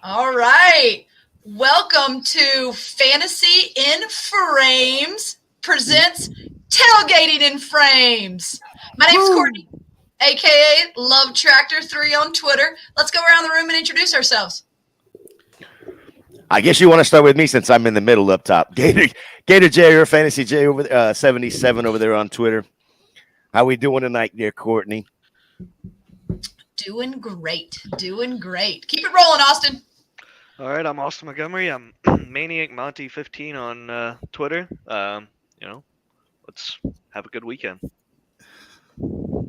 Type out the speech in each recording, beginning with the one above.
All right. Welcome to Fantasy in Frames presents Tailgating in Frames. My name's Courtney, a.k.a. Love Tractor 3 on Twitter. Let's go around the room and introduce ourselves. I guess you want to start with me since I'm in the middle up top. Gator J or Fantasy J over there, 77 over there on Twitter. How we doing tonight, dear Courtney? Doing great. Keep it rolling, Austin. All right, I'm Austin Montgomery. I'm Maniac Monty 15 on Twitter. Let's have a good weekend. All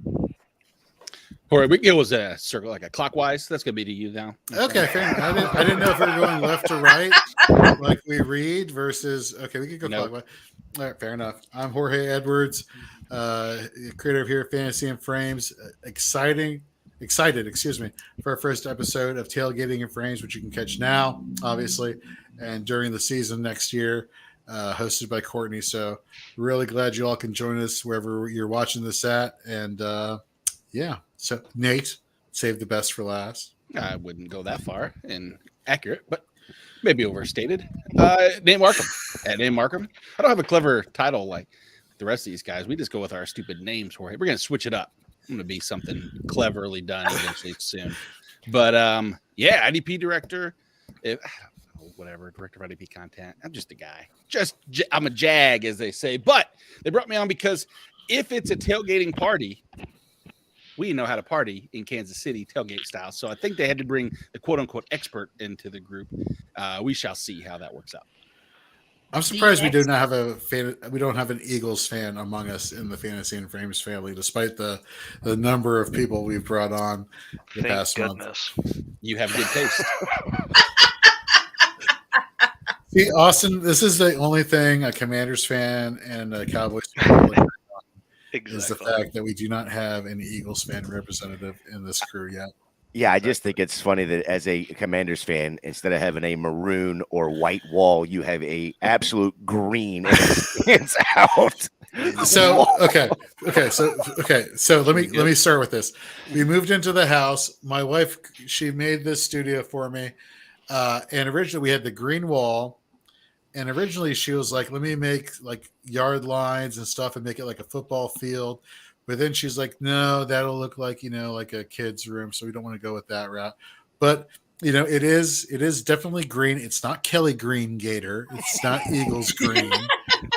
right, we can go as a circle, like a clockwise. That's gonna be to you now. Okay, fair enough. I didn't know if we were going left to right, like we read, versus. Okay, we could go clockwise. All right, fair enough. I'm Jorge Edwards, creator of here at Fantasy and Frames. Excited, for our first episode of Tailgating in Frames, which you can catch now, obviously, and during the season next year, hosted by Courtney. So really glad you all can join us wherever you're watching this at, and yeah. So Nate, save the best for last. I wouldn't go that far and accurate, but maybe overstated. Name Markham. Name Markham. I don't have a clever title like the rest of these guys. We just go with our stupid names for it. We're gonna switch it up. I'm gonna be something cleverly done eventually soon. But yeah, IDP director. Whatever, director of IDP content. I'm just a guy. I'm a jag, as they say. But they brought me on because if it's a tailgating party, we know how to party in Kansas City tailgate style. So I think they had to bring the quote unquote expert into the group. We shall see how that works out. I'm surprised we do not have we don't have an Eagles fan among us in the Fantasy and Frames family, despite the number of people we've brought on the past month. You have good taste. See, Austin, this is the only thing a Commanders fan and a Cowboys fan is the fact that we do not have an Eagles fan representative in this crew yet. Yeah, I just think it's funny that as a Commanders fan, instead of having a maroon or white wall, you have a absolute green and it's out. So So let me start with this. We moved into the house. My wife, she made this studio for me, and originally we had the green wall. And originally she was like, let me make like yard lines and stuff and make it like a football field. But then she's like, no, that'll look like, like a kid's room. So we don't want to go with that route. But, it is definitely green. It's not Kelly Green Gator. It's not Eagles green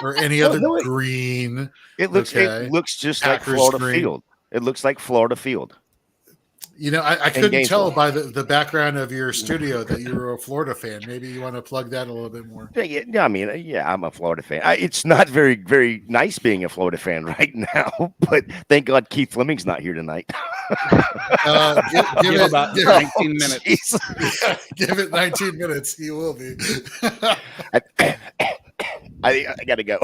or any other green. It looks just Packers like Florida green. Field. It looks like Florida Field. I couldn't tell by the background of your studio that you were a Florida fan. Maybe you want to plug that a little bit more. Yeah, I mean, I'm a Florida fan. It's not very, very nice being a Florida fan right now, but thank God Keith Fleming's not here tonight. Give it about 19 minutes. Give it 19 minutes. He will be. I got to go.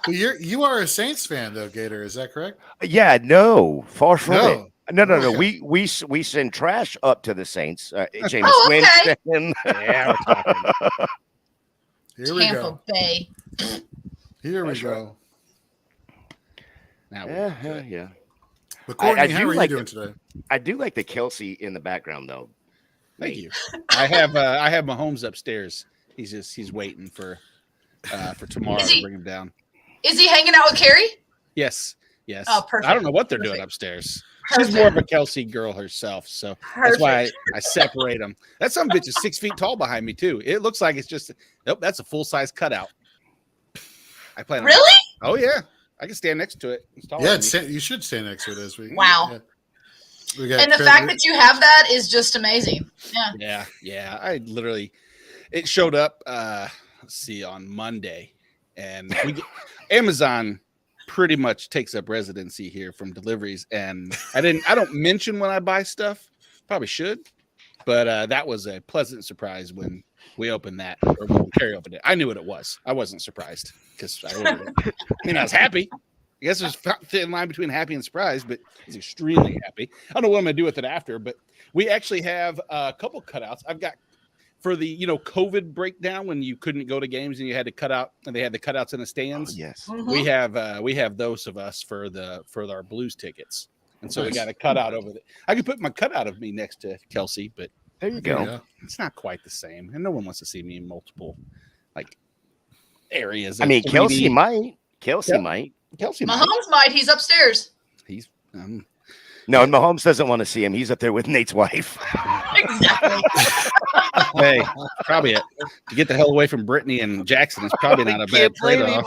You are a Saints fan, though, Gator. Is that correct? Yeah, no, far from it. No. We send trash up to the Saints. James Winston. Yeah, we're talking. Here we Tampa go. Bay. Here we go. Now yeah. But Courtney, how are you doing today? I do like the Kelsey in the background, though. Thank you. I have Mahomes upstairs. He's waiting for tomorrow to bring him down. Is he hanging out with Carrie? Yes. Oh, perfect. I don't know what they're doing upstairs. She's more of a Kelsey girl herself, so that's why I separate them. That son of a bitch is 6 feet tall behind me too. It looks like it's just that's a full size cutout. I plan on really? Oh yeah, I can stand next to it. Yeah, you should stand next to it as we. Wow. Yeah. And the fact that you have that is just amazing. Yeah. I literally, it showed up. Let's see, on Monday, and Amazon pretty much takes up residency here from deliveries. And I don't mention when I buy stuff. Probably should, but that was a pleasant surprise when we opened that, or when Carrie opened it. I knew what it was. I wasn't surprised because I ordered it. I was happy. I guess there's a thin line between happy and surprised, but he's extremely happy. I don't know what I'm going to do with it after, but we actually have a couple cutouts. I've got for the COVID breakdown when you couldn't go to games and you had to cut out, and they had the cutouts in the stands. Oh, yes, mm-hmm. we have those of us for our Blues tickets. And so we got a cutout over there. I could put my cutout of me next to Kelsey, but There you go. Yeah. it's not quite the same. And no one wants to see me in multiple like areas. I mean, 3D. Kelsey might. Kelsey Yep. might. Kelsey might. Mahomes might. He's upstairs. He's No, and Mahomes doesn't want to see him. He's up there with Nate's wife. Exactly. hey, probably it. To get the hell away from Brittany and Jackson is probably not a bad trade-off.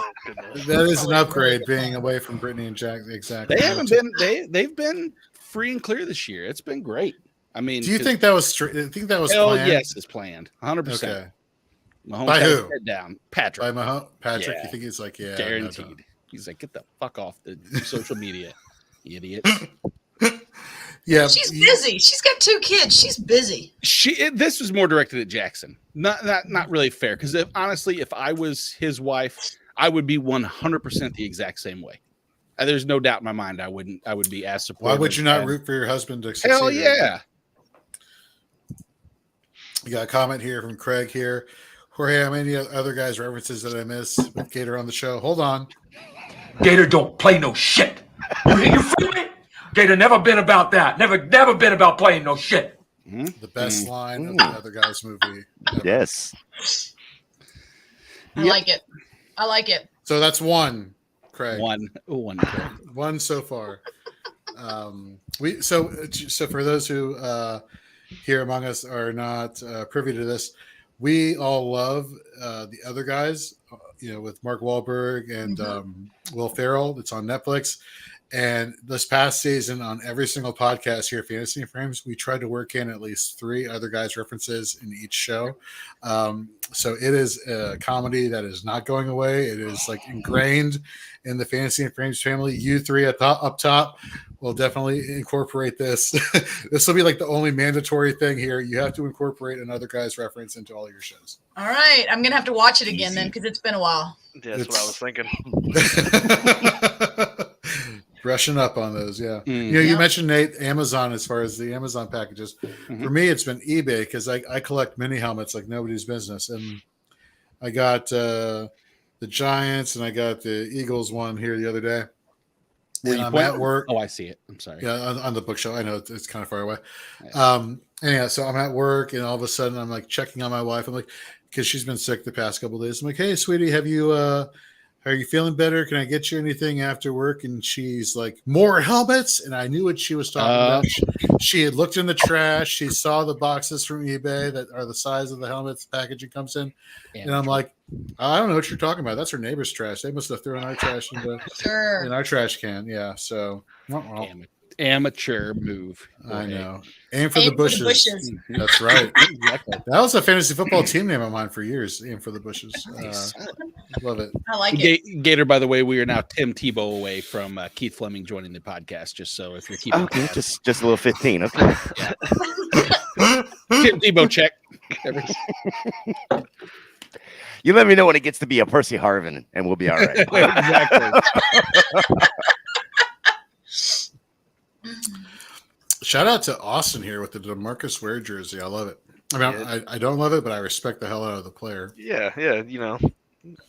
That is an upgrade, being away from Brittany and Jack. Exactly. They haven't been. They've been free and clear this year. It's been great. I mean, Do you think that was? hell planned? yes, it's planned. 100%. Okay. Mahomes By has his who? head down. Patrick, By Mahomes, Patrick. Yeah. You think he's like, yeah, guaranteed. no. He's like, get the fuck off the social media, idiot. Yeah, She's busy. She's got 2 kids. She's busy. This was more directed at Jackson. Not really fair. Because honestly, if I was his wife, I would be 100% the exact same way. There's no doubt in my mind I would be as supportive. Why would you not root for your husband to succeed? Hell yeah. You got a comment here from Craig here. Jorge, how many other guys' references did I miss with Gator on the show? Hold on. Gator don't play no shit. You feel me? Gator never been about that. Never been about playing no shit. The best line of the other guys' movie. ever. Yes. I like it. I like it. So that's one, Craig. One. Craig. One so far. So for those who here among us are not privy to this, we all love the other guys, with Mark Wahlberg and Will Ferrell. It's on Netflix. And this past season, on every single podcast here at Fantasy and Frames, we tried to work in at least 3 other guys' references in each show. So it is a comedy that is not going away. It is like ingrained in the Fantasy and Frames family. You 3 up top will definitely incorporate this. This will be like the only mandatory thing here. You have to incorporate another guy's reference into all your shows. All right. I'm going to have to watch it again then because it's been a while. Yeah, that's what I was thinking. Brushing up on those, yeah. You Yeah. mentioned, Nate, Amazon as far as the Amazon packages. For me, it's been eBay because I collect mini helmets like nobody's business. And I got the Giants and I got the Eagles one here the other day. And I'm at work. Oh, I see it. I'm sorry. Yeah, on the bookshelf. I know it's kind of far away. Yeah. Anyhow, so I'm at work and all of a sudden I'm like checking on my wife. I'm like, because she's been sick the past couple of days. I'm like, hey, sweetie, are you feeling better? Can I get you anything after work? And she's like, more helmets. And I knew what she was talking about. She had looked in the trash. She saw the boxes from eBay that are the size of the helmets the packaging comes in. Yeah, and I'm like, I don't know what you're talking about. That's her neighbor's trash. They must have thrown our trash in our trash can. Yeah. So amateur move. I know. Aim for the bushes. That's right. Exactly. That was a fantasy football team name of mine for years. Aim for the bushes. Nice. Love it. I like it. Gator, by the way, we are now Tim Tebow away from Keith Fleming joining the podcast. Just so if you're keeping Okay, just a little 15. Okay. Tim Tebow check. You let me know when it gets to be a Percy Harvin, and we'll be all right. Exactly. Shout out to Austin here with the DeMarcus Ware jersey. I love it. I mean, I don't love it, but I respect the hell out of the player. Yeah,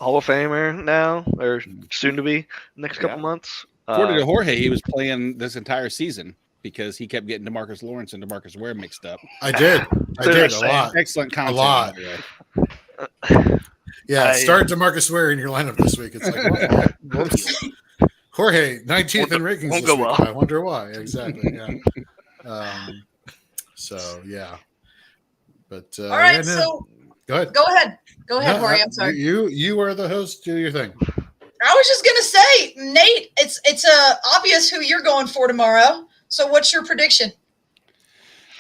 Hall of Famer now, or soon to be next couple months. According to Jorge, he was playing this entire season because he kept getting DeMarcus Lawrence and DeMarcus Ware mixed up. I did a lot. Excellent content. A lot. Yeah, start DeMarcus Ware in your lineup this week. It's like, whoops. Jorge, 19th in rankings this week. Well. I wonder why. Exactly. Yeah. So yeah. But all right. So go ahead. Go ahead, Jorge. I'm sorry. You are the host. Do your thing. I was just gonna say, Nate. It's obvious who you're going for tomorrow. So what's your prediction?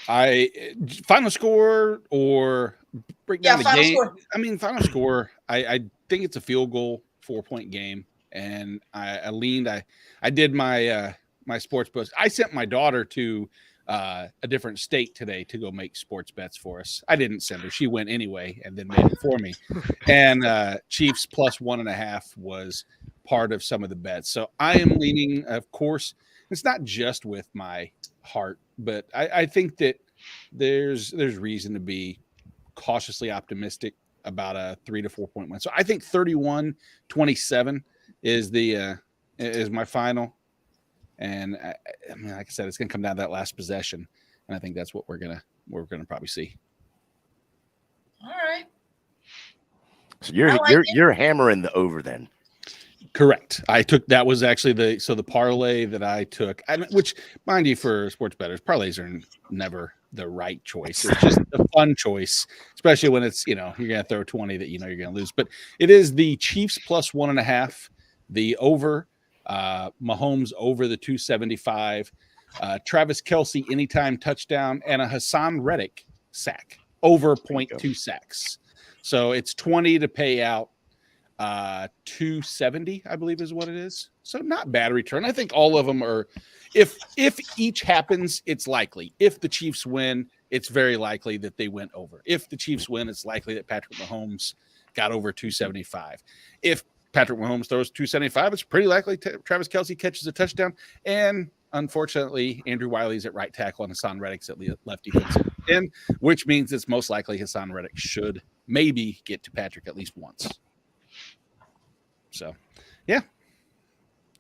Final score or break down the game. Score. I mean, final score. I think it's a field goal 4-point game, and I did my my sports post. I sent my daughter to a different state today to go make sports bets for us. I didn't send her; she went anyway, and then made it for me. And Chiefs plus 1.5 was part of some of the bets. So I am leaning. Of course, it's not just with my heart, but I think that there's reason to be cautiously optimistic about a 3 to 4 point win. So I think 31-27 is my final. And I mean, like I said, it's going to come down to that last possession, and I think that's what we're gonna probably see. All right. So I like you're hammering the over then. Correct. I took that was actually the parlay that I took, which, mind you, for sports bettors, parlays are never the right choice. It's just a fun choice, especially when it's you're gonna throw 20 that you're gonna lose. But it is the Chiefs plus 1.5, the over, Mahomes over the 275, Travis Kelce anytime touchdown, and a Hassan Reddick sack over 0.2 sacks. So it's 20 to pay out. 270, I believe, is what it is. So not bad return. I think all of them are. If each happens, it's likely. If the Chiefs win, it's very likely that they went over. If the Chiefs win, it's likely that Patrick Mahomes got over 275. If Patrick Mahomes throws 275, it's pretty likely Travis Kelce catches a touchdown. And unfortunately, Andrew Wiley's at right tackle and Hassan Reddick's at left defensive end, which means it's most likely Hassan Reddick should maybe get to Patrick at least once. So, yeah.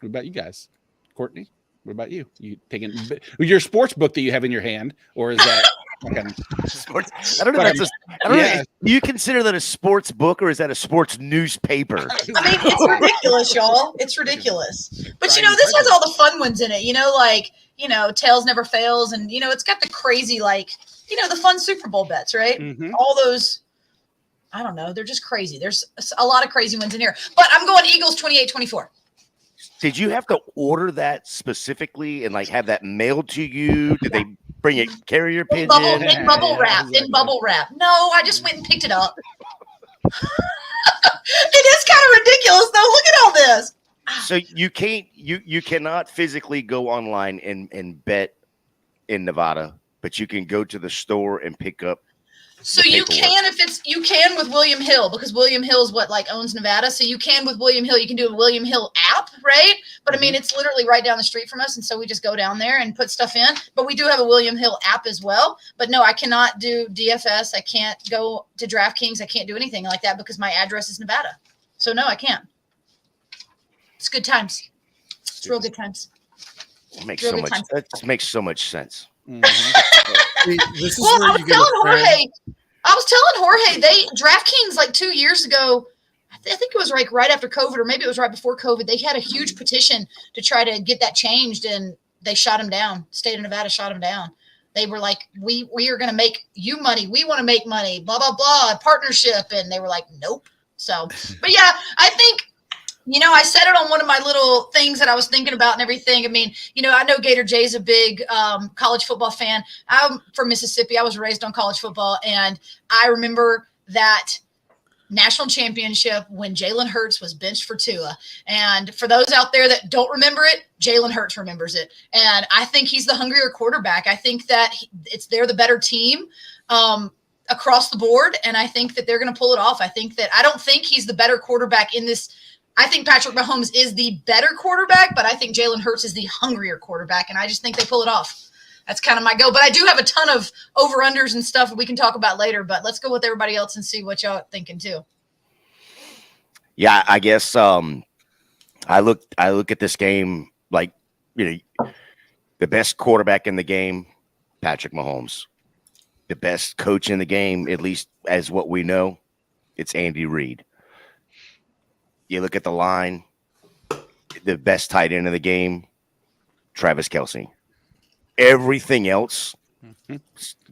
What about you guys? Courtney, what about you? You taking your sports book that you have in your hand, or is that sports? I don't know. I don't know. Do you consider that a sports book, or is that a sports newspaper? I mean, it's ridiculous, y'all. It's ridiculous. But this has all the fun ones in it. Tails Never Fails, and it's got the crazy the fun Super Bowl bets, right? Mm-hmm. All those. I don't know. They're just crazy. There's a lot of crazy ones in here. But I'm going Eagles 28-24. Did you have to order that specifically and have that mailed to you? Did they bring a carrier pigeon? In bubble wrap. No, I just went and picked it up. It is kind of ridiculous, though. Look at all this. So you cannot physically go online and bet in Nevada, but you can go to the store and pick up. So you can with William Hill, because William Hill's owns Nevada. So you can with William Hill. You can do a William Hill app, right? But I mean, it's literally right down the street from us, and so we just go down there and put stuff in. But we do have a William Hill app as well. But no, I cannot do DFS. I can't go to DraftKings. I can't do anything like that because my address is Nevada. So no, I can't. It's good times. It's real good times. That makes so much sense. Mm-hmm. This is I was telling Jorge, DraftKings 2 years ago, I think it was right after COVID, or maybe it was right before COVID, they had a huge petition to try to get that changed, and they shot him down. State of Nevada shot him down. They were like, we are going to make you money. We want to make money, blah, blah, blah, partnership. And they were like, nope. So, but yeah, I think, I said it on one of my little things that I was thinking about and everything. I mean, I know Gator Jay's a big college football fan. I'm from Mississippi. I was raised on college football, and I remember that national championship when Jalen Hurts was benched for Tua. And for those out there that don't remember it, Jalen Hurts remembers it. And I think he's the hungrier quarterback. I think that they're the better team across the board, and I think that they're going to pull it off. I don't think he's the better quarterback in this. I think Patrick Mahomes is the better quarterback, but I think Jalen Hurts is the hungrier quarterback, and I just think they pull it off. That's kind of my go. But I do have a ton of over-unders and stuff we can talk about later, but let's go with everybody else and see what y'all thinking too. Yeah, I guess I look at this game the best quarterback in the game, Patrick Mahomes. The best coach in the game, at least as what we know, it's Andy Reid. You look at the line, the best tight end in the game, Travis Kelce. Everything else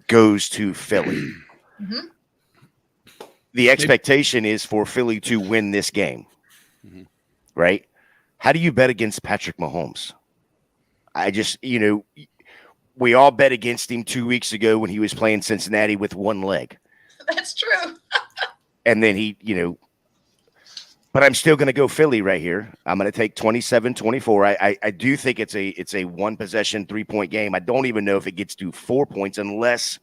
goes to Philly. Mm-hmm. The expectation is for Philly to win this game, right? How do you bet against Patrick Mahomes? I just, we all bet against him 2 weeks ago when he was playing Cincinnati with one leg. That's true. And then he, but I'm still going to go Philly right here. I'm going to take 27-24. I do think it's a one possession 3-point game. I don't even know if it gets to 4 points unless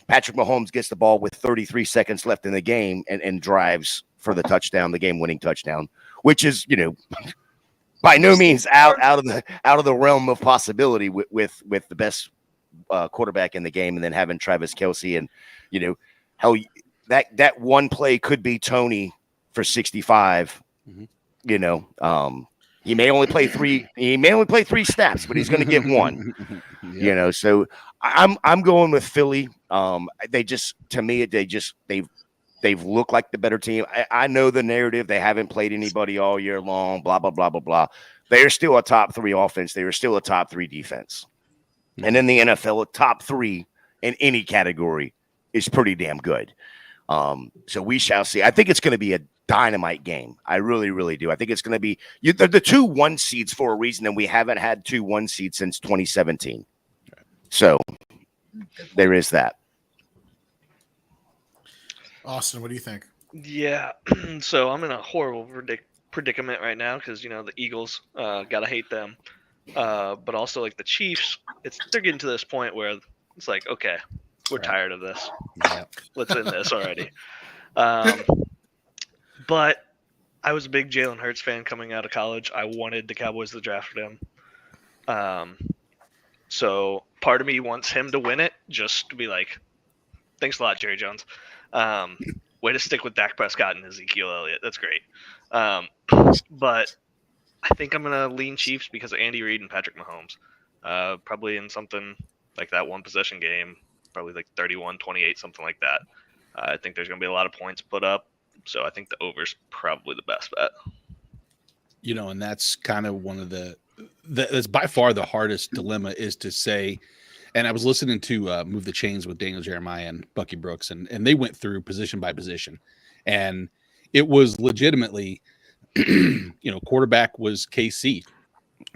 Patrick Mahomes gets the ball with 33 seconds left in the game and drives for the touchdown, the game winning touchdown, which is, by no means out of the realm of possibility with the best quarterback in the game, and then having Travis Kelce, and how that one play could be Tony for 65, He may only play three. He may only play 3 snaps, but he's going to get one. Yep. You know, so I'm going with Philly. They just, to me, they've looked like the better team. I know the narrative. They haven't played anybody all year long. Blah blah blah blah blah. They are still a top 3 offense. They are still a top 3 defense. And in the NFL, a top 3 in any category is pretty damn good. So we shall see. I think it's going to be a dynamite game. I really, really do. I think it's going to be the 2 1 seeds for a reason, and we haven't had 2 1 seeds since 2017. So there is that. Austin, what do you think? Yeah, so I'm in a horrible predicament right now because the Eagles, gotta hate them, but also like the Chiefs, they're getting to this point where it's like, okay, we're tired of this. Yeah. Let's end this already. But I was a big Jalen Hurts fan coming out of college. I wanted the Cowboys to draft him. So part of me wants him to win it, just to be like, thanks a lot, Jerry Jones. Way to stick with Dak Prescott and Ezekiel Elliott. That's great. But I think I'm going to lean Chiefs because of Andy Reid and Patrick Mahomes. Probably in something like that one possession game, probably like 31-28, something like that. I think there's going to be a lot of points put up. So I think the over's probably the best bet. And that's kind of one of that's by far the hardest dilemma is to say. And I was listening to Move the Chains with Daniel Jeremiah and Bucky Brooks, and they went through position by position. And it was legitimately, quarterback was KC.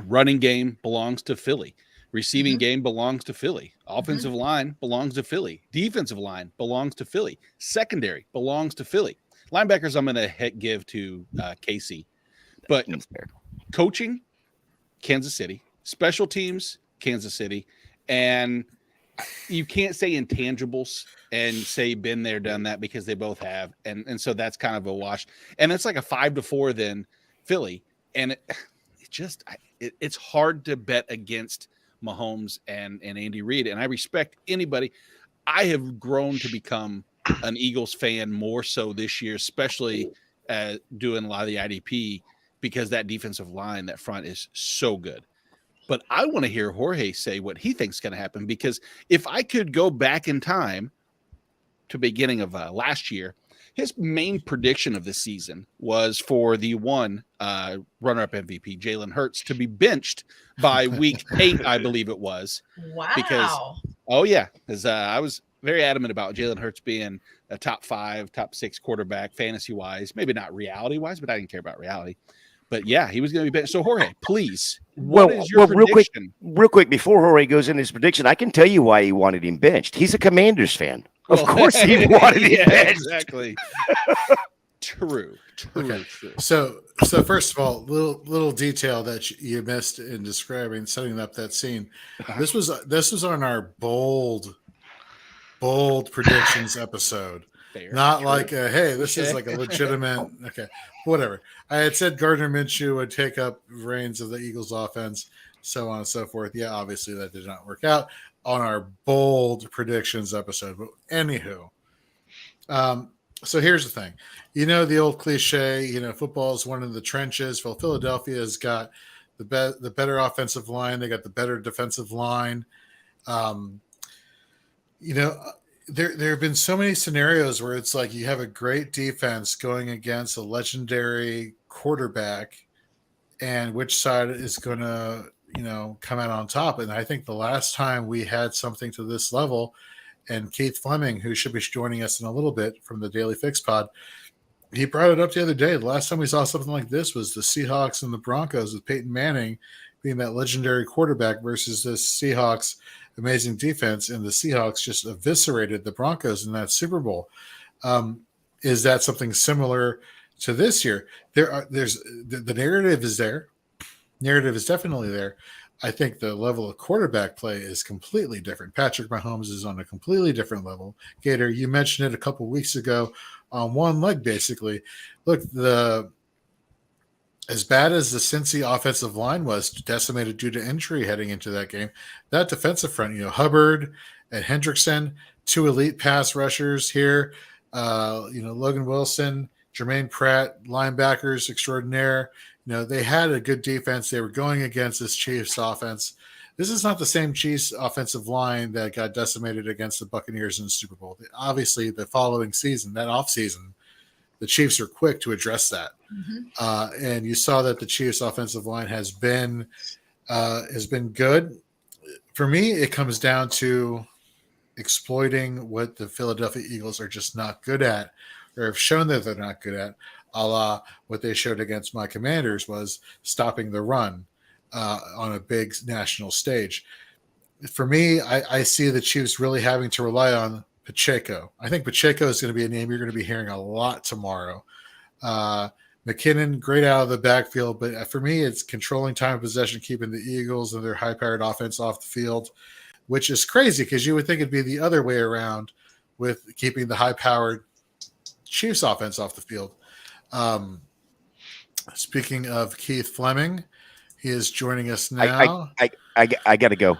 Running game belongs to Philly. Receiving game belongs to Philly. Offensive line belongs to Philly. Defensive line belongs to Philly. Secondary belongs to Philly. Linebackers I'm going to give to KC. But coaching, Kansas City. Special teams, Kansas City. And you can't say intangibles and say been there, done that, because they both have. And so that's kind of a wash. And it's like a 5-4 then Philly. And it's hard to bet against Mahomes and Andy Reid. And I respect anybody. I have grown to become an Eagles fan more so this year, especially doing a lot of the IDP, because that defensive line, that front is so good. But I want to hear Jorge say what he thinks is going to happen, because if I could go back in time to beginning of last year, his main prediction of the season was for the runner-up MVP, Jalen Hurts, to be benched by week 8, I believe it was. Wow. Because I was very adamant about Jalen Hurts being a top 5, top 6 quarterback fantasy-wise, maybe not reality-wise, but I didn't care about reality. But yeah, he was going to be benched. So Jorge, please, what is your prediction? Real quick, before Jorge goes into his prediction, I can tell you why he wanted him benched. He's a Commanders fan. Of course he wanted him benched. Exactly. True. So first of all, little detail that you missed in describing, setting up that scene. This was on our bold predictions episode. Fair. Not like hey, this is like a legitimate whatever. I had said Gardner Minshew would take up reins of the Eagles offense, so on and so forth. Yeah, obviously that did not work out on our bold predictions episode. But anywho, so here's the thing. The old cliche, football is one of the trenches. Well, Philadelphia has got the better offensive line. They got the better defensive line. There have been so many scenarios where it's like you have a great defense going against a legendary quarterback, and which side is going to, come out on top. And I think the last time we had something to this level, and Keith Fleming, who should be joining us in a little bit from the Daily Fix Pod, he brought it up the other day. The last time we saw something like this was the Seahawks and the Broncos, with Peyton Manning being that legendary quarterback versus the Seahawks amazing defense, and the Seahawks just eviscerated the Broncos in that Super Bowl. Is that something similar to this year? There's the narrative is there. Narrative is definitely there. I think the level of quarterback play is completely different. Patrick Mahomes is on a completely different level. Gator, you mentioned it a couple weeks ago on one leg, basically. Look, as bad as the Cincy offensive line was decimated due to injury heading into that game, that defensive front, Hubbard and Hendrickson, 2 elite pass rushers here, Logan Wilson, Jermaine Pratt, linebackers extraordinaire, they had a good defense. They were going against this Chiefs offense. This is not the same Chiefs offensive line that got decimated against the Buccaneers in the Super Bowl. Obviously, the following season, that offseason, the Chiefs are quick to address that. And you saw that the Chiefs offensive line has been good. For me, it comes down to exploiting what the Philadelphia Eagles are just not good at, or have shown that they're not good at, a la what they showed against my Commanders was stopping the run on a big national stage. For me, I see the Chiefs really having to rely on Pacheco. I think Pacheco is going to be a name you're going to be hearing a lot tomorrow. McKinnon, great out of the backfield, but for me, it's controlling time of possession, keeping the Eagles and their high-powered offense off the field, which is crazy because you would think it'd be the other way around with keeping the high-powered Chiefs offense off the field. Speaking of Keith Fleming, he is joining us now. I gotta go.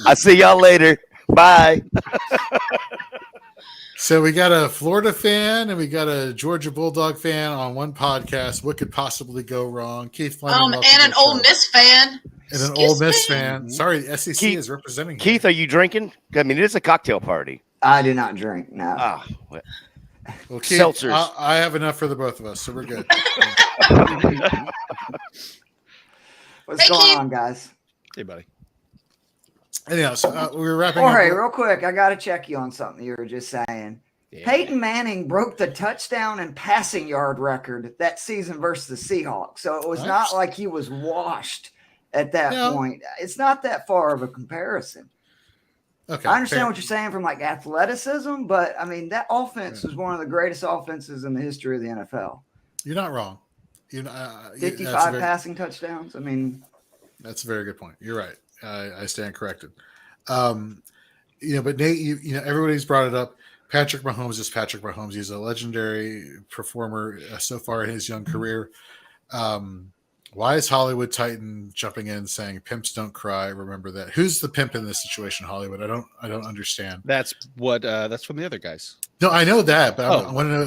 I'll see y'all later. Bye. So we got a Florida fan and we got a Georgia Bulldog fan on one podcast. What could possibly go wrong? Keith Fleming. And an Ole Miss fan. And an Ole Miss fan. Sorry, the SEC Keith, is representing Keith, here. are you drinking? I mean, it is a cocktail party. I do not drink. No. Oh, well. Well, Keith, Seltzers. I have enough for the both of us, so we're good. What's going on, guys? Hey, buddy. Anyhow, so we were wrapping Jorge, up. real quick, I got to check you on something you were just saying. Yeah. Peyton Manning broke the touchdown and passing yard record that season versus the Seahawks. So it was not like he was washed at that point. It's not that far of a comparison. Okay, I understand what you're saying from like athleticism, but I mean, that offense was one of the greatest offenses in the history of the NFL. You're not wrong. 55 passing touchdowns. I mean, that's a very good point. You're right. I stand corrected. But Nate, everybody's brought it up. Patrick Mahomes is Patrick Mahomes. He's a legendary performer so far in his young career. Why is Hollywood Titan jumping in saying "pimps don't cry"? Remember that. Who's the pimp in this situation, Hollywood? I don't understand. That's that's from the other guys. No, I know that, but I want to know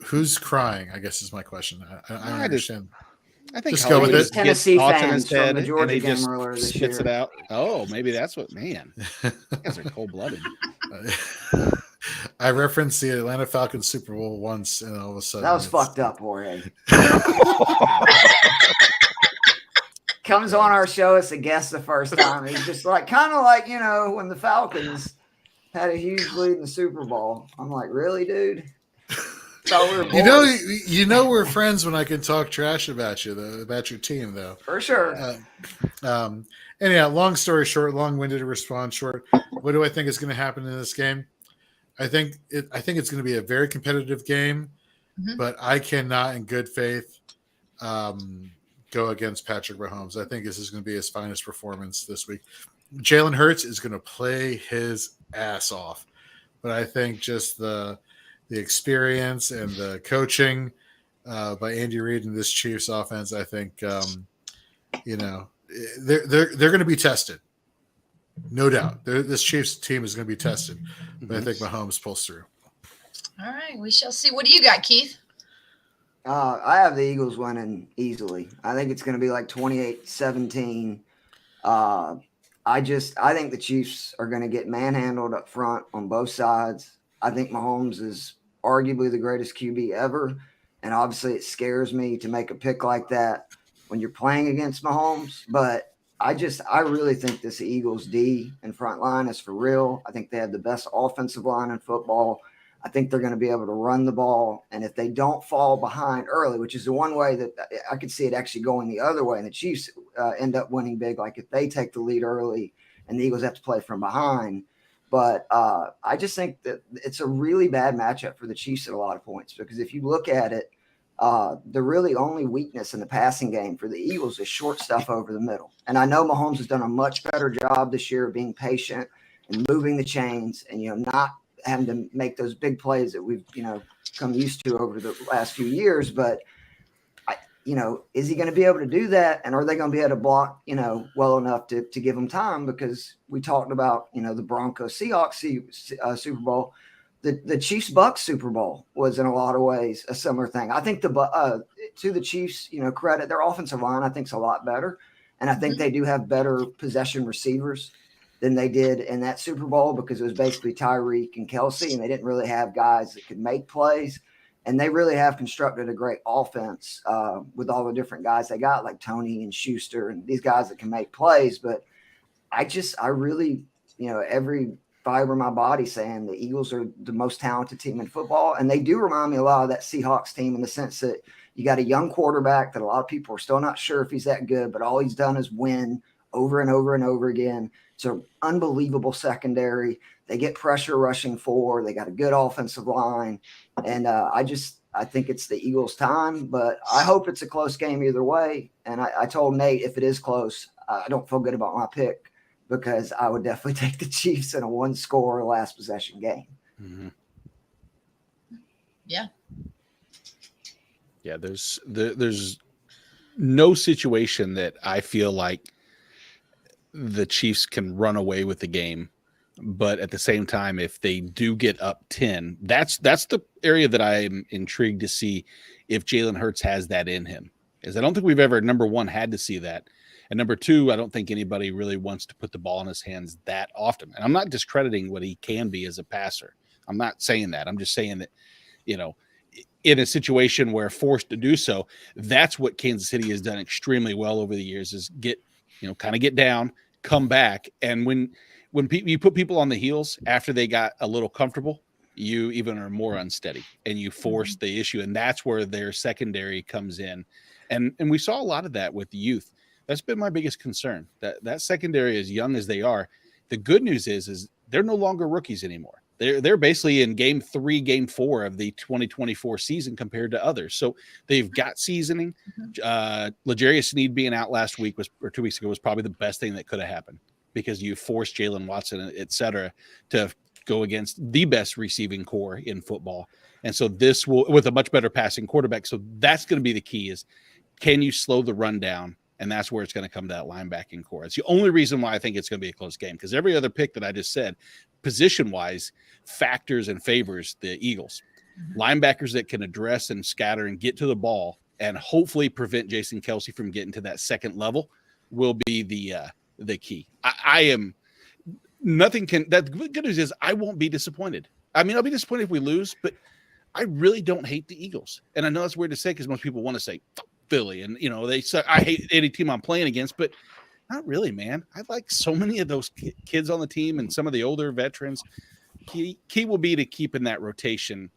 who's crying. I guess is my question. I don't understand. I think just go with it. Tennessee thoughts in fans his head from the Georgia and he game just earlier this spits year. it out. Oh, maybe that's what. Man, you guys are cold blooded. I referenced the Atlanta Falcons Super Bowl once, and all of a sudden That was fucked up, Jorge. Comes on our show as a guest the first time. He's just like, kind of like, when the Falcons had a huge lead in the Super Bowl. I'm like, really, dude? Thought we were boys. We're friends when I can talk trash about you, though, about your team, though. For sure. Anyhow, long story short, long-winded to respond short. What do I think is going to happen in this game? I think it's going to be a very competitive game, but I cannot, in good faith, go against Patrick Mahomes. I think this is going to be his finest performance this week. Jalen Hurts is going to play his ass off, but I think just the experience and the coaching by Andy Reid and this Chiefs offense, I think they're going to be tested. No doubt. This Chiefs team is going to be tested, but I think Mahomes pulls through. All right, we shall see. What do you got, Keith? I have the Eagles winning easily. I think it's going to be like 28-17. I think the Chiefs are going to get manhandled up front on both sides. I think Mahomes is arguably the greatest QB ever, and obviously it scares me to make a pick like that when you're playing against Mahomes, but I really think this Eagles D and front line is for real. I think they have the best offensive line in football. I think they're going to be able to run the ball. And if they don't fall behind early, which is the one way that I could see it actually going the other way, and the Chiefs end up winning big, like if they take the lead early and the Eagles have to play from behind. But I just think that it's a really bad matchup for the Chiefs at a lot of points, because if you look at it, the really only weakness in the passing game for the Eagles is short stuff over the middle. And I know Mahomes has done a much better job this year of being patient and moving the chains and, not having to make those big plays that we've, come used to over the last few years. But, is he going to be able to do that? And are they going to be able to block, well enough to give him time? Because we talked about, the Broncos Seahawks Super Bowl. the Chiefs Bucks Super Bowl was in a lot of ways a similar thing. I think to the Chiefs, credit, their offensive line I think is a lot better, and I think they do have better possession receivers than they did in that Super Bowl because it was basically Tyreek and Kelsey, and they didn't really have guys that could make plays. And they really have constructed a great offense with all the different guys they got, like Tony and Schuster and these guys that can make plays. But I really, every fiber of my body saying the Eagles are the most talented team in football. And they do remind me a lot of that Seahawks team in the sense that you got a young quarterback that a lot of people are still not sure if he's that good, but all he's done is win over and over and over again. It's an unbelievable secondary. They get pressure rushing for. They got a good offensive line. And I think it's the Eagles' time, but I hope it's a close game either way. And I told Nate if it is close, I don't feel good about my pick because I would definitely take the Chiefs in a one-score last possession game. Mm-hmm. Yeah. Yeah, there's no situation that I feel like the Chiefs can run away with the game. But at the same time, if they do get up 10, that's the area that I'm intrigued to see if Jalen Hurts has that in him. Is I don't think we've ever, number one, had to see that. And number two, I don't think anybody really wants to put the ball in his hands that often. And I'm not discrediting what he can be as a passer. I'm not saying that. I'm just saying that, in a situation where forced to do so, that's what Kansas City has done extremely well over the years is kind of get down, come back. And when you put people on the heels after they got a little comfortable, you even are more unsteady and you force the issue. And that's where their secondary comes in. And we saw a lot of that with the youth. That's been my biggest concern, that secondary, as young as they are. The good news is they're no longer rookies anymore. They're basically in game 3, game 4 of the 2024 season compared to others. So they've got seasoning. L'Jarius Sneed being out last week or 2 weeks ago was probably the best thing that could have happened because you forced Jalen Watson, et cetera, to go against the best receiving core in football. And so this will, with a much better passing quarterback. So that's going to be the key is, can you slow the run down? And that's where it's going to come to that linebacking core. It's the only reason why I think it's going to be a close game because every other pick that I just said, position-wise, factors and favors the Eagles. Linebackers that can address and scatter and get to the ball and hopefully prevent Jason Kelsey from getting to that second level will be the key. I am nothing can. That good news is I won't be disappointed. I mean, I'll be disappointed if we lose, but I really don't hate the Eagles. And I know that's weird to say because most people want to say Philly, and they say I hate any team I'm playing against, but not really, man. I like so many of those kids on the team and some of the older veterans. Key will be to keeping that rotation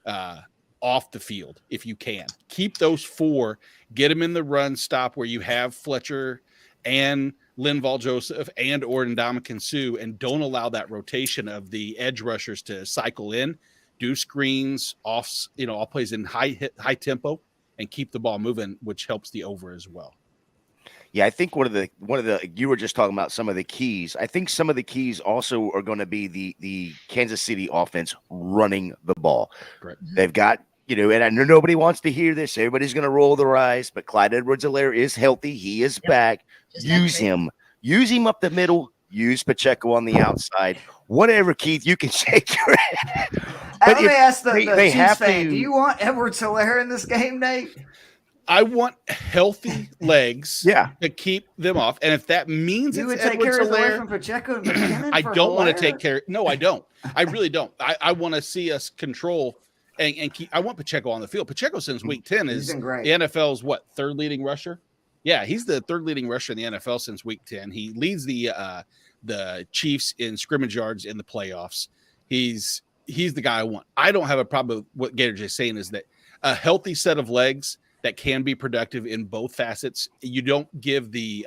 off the field if you can. Keep those 4, get them in the run stop where you have Fletcher and Linval Joseph and or Ndamukong Suh, and don't allow that rotation of the edge rushers to cycle in, do screens, all plays in high tempo, and keep the ball moving, which helps the over as well. Yeah, I think one of the you were just talking about some of the keys. I think some of the keys also are going to be the Kansas City offense running the ball. Correct. They've got, and I know nobody wants to hear this. Everybody's going to roll their eyes, but Clyde Edwards-Helaire is healthy. He is back. Use him up the middle. Use Pacheco on the outside. Whatever, Keith, you can shake your head. Let me ask the Chiefs have fan, to. do you want Edwards-Helaire in this game, Nate? I want healthy legs to keep them off. And if that means you would it's take care of away Edwards-Helaire, from Pacheco and McKinnon I for don't want to Helaire? take care. No, I don't. I really don't. I want to see us control and keep. I want Pacheco on the field. Pacheco since week 10 is the NFL's third leading rusher. Yeah, he's the third leading rusher in the NFL since week 10. He leads the Chiefs in scrimmage yards in the playoffs. He's the guy I want. I don't have a problem with what Gator J's saying is that a healthy set of legs that can be productive in both facets. You don't give you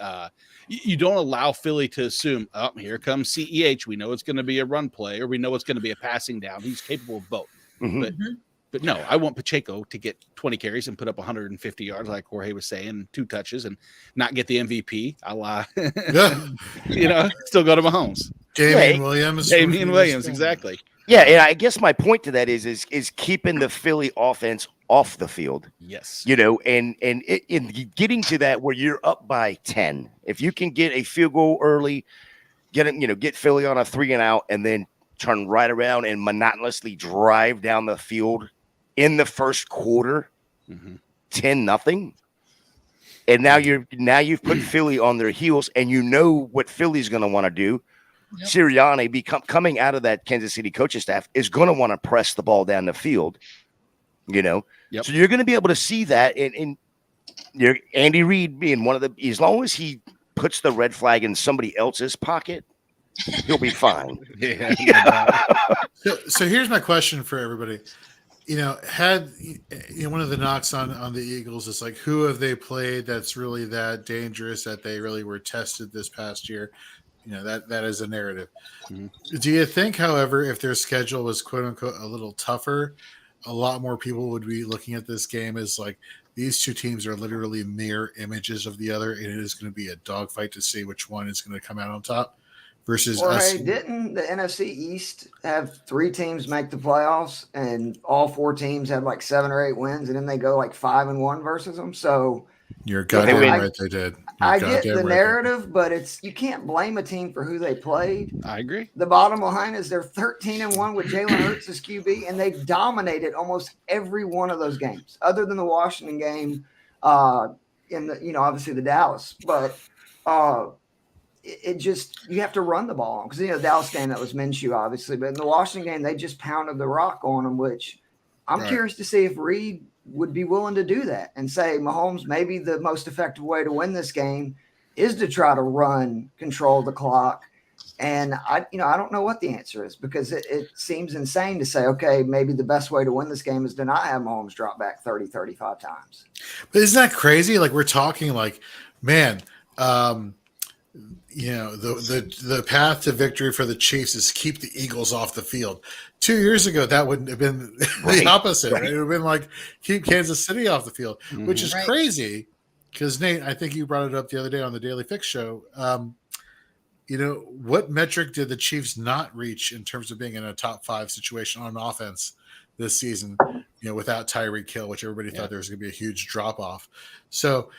don't allow Philly to assume, oh, here comes CEH. We know it's going to be a run play, or we know it's going to be a passing down. He's capable of both. But no, I want Pacheco to get 20 carries and put up 150 yards, like Jorge was saying, 2 touches, and not get the MVP. Still go to Mahomes. Damian Williams, exactly. Yeah, and I guess my point to that is keeping the Philly offense off the field. Yes. And in getting to that where you're up by 10, if you can get a field goal early, get Philly on a 3 and out, and then turn right around and monotonously drive down the field in the first quarter, 10-0. And now you've put Philly on their heels, and you know what Philly's going to want to do. Yep. Sirianni coming out of that Kansas City coaching staff is going to want to press the ball down the field, So you're going to be able to see that. And Andy Reid being one of the, as long as he puts the red flag in somebody else's pocket, he'll be fine. So here's my question for everybody. One of the knocks on the Eagles is like, who have they played that's really that dangerous that they really were tested this past year? That is a narrative. Mm-hmm. Do you think, however, if their schedule was quote unquote a little tougher, a lot more people would be looking at this game as like, these two teams are literally mirror images of the other, and it is going to be a dogfight to see which one is going to come out on top versus us. Didn't the NFC East have 3 teams make the playoffs, and all 4 teams had like 7 or 8 wins, and then they go like 5-1 versus them? So you're goddamn right they did. I get the narrative, but you can't blame a team for who they played. I agree. The bottom line is they're 13-1 with Jalen Hurts as QB, and they dominated almost every one of those games, other than the Washington game, in the obviously the Dallas. But it just, you have to run the ball because the Dallas game that was Minshew obviously, but in the Washington game they just pounded the rock on them, which I'm curious to see if Reid would be willing to do that and say, Mahomes, maybe the most effective way to win this game is to try to control the clock. And I don't know what the answer is, because it seems insane to say, okay, maybe the best way to win this game is to not have Mahomes drop back 30, 35 times. But isn't that crazy? Like, we're talking like, man, the path to victory for the Chiefs is keep the Eagles off the field. 2 years ago, that wouldn't have been the opposite. Right? It would have been like, keep Kansas City off the field, which is crazy because, Nate, I think you brought it up the other day on the Daily Fix show. What metric did the Chiefs not reach in terms of being in a top 5 situation on offense this season, without Tyreek Hill, which everybody thought there was going to be a huge drop off. So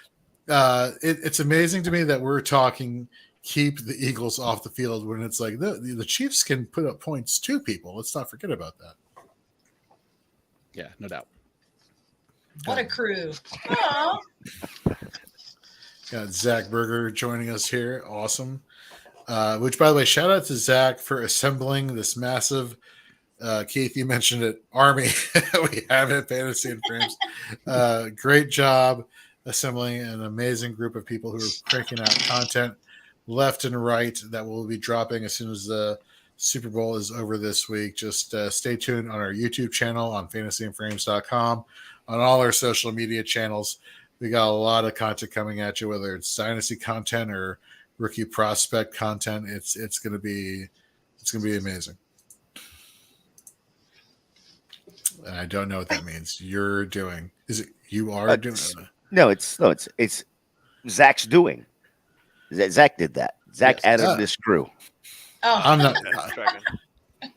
it's amazing to me that we're talking keep the Eagles off the field when it's like the Chiefs can put up points to people. Let's not forget about that. Yeah, no doubt. What a crew. Got Zach Berger joining us here. Awesome. Which, by the way, shout out to Zach for assembling this massive, Keith, you mentioned it, army we have at Fantasy and Frames. Great job assembling an amazing group of people who are cranking out content left and right that will be dropping as soon as the Super Bowl is over this week. Just stay tuned on our YouTube channel, on fantasyandframes.com, on all our social media channels. We got a lot of content coming at you, whether it's Dynasty content or rookie prospect content. It's going to be amazing. And I don't know what that means. You're doing. Is it you are doing? No, it's Zach's doing. Zach did that. Zach added this crew. Oh, I'm not.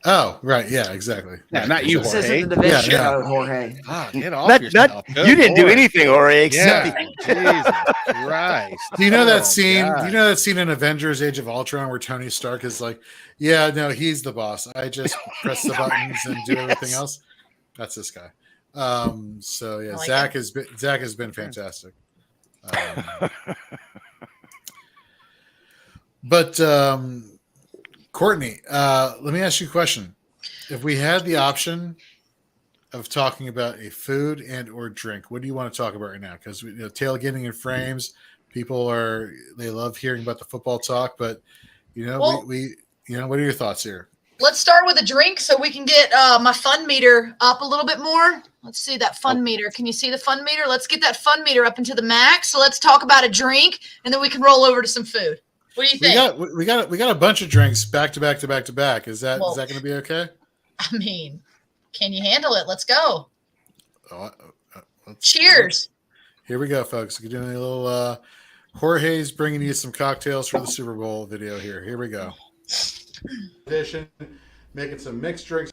Oh, right. Yeah, exactly. Yeah, not you, This Jorge. isn't the division code, Jorge. Get off yourself. You didn't do anything, Jorge, except Jesus Christ. Do you know that scene? God. Do you know that scene in Avengers: Age of Ultron where Tony Stark is like, "Yeah, no, he's the boss. I just press the buttons and do everything else." That's this guy. So yeah, Zach has been fantastic. But Courtney, let me ask you a question. If we had the option of talking about a food and or drink, what do you want to talk about right now? Because tailgating in frames, they love hearing about the football talk, but we what are your thoughts here? Let's start with a drink so we can get my fun meter up a little bit more. Let's see that fun meter. Can you see the fun meter? Let's get that fun meter up into the max. So let's talk about a drink, and then we can roll over to some food. What do you think? We got a bunch of drinks back to back to back to back. Is that going to be okay? I mean, can you handle it? Let's go. Cheers. Here we go, folks. We're doing a little Jorge's bringing you some cocktails for the Super Bowl video here. Here we go. Edition, making some mixed drinks.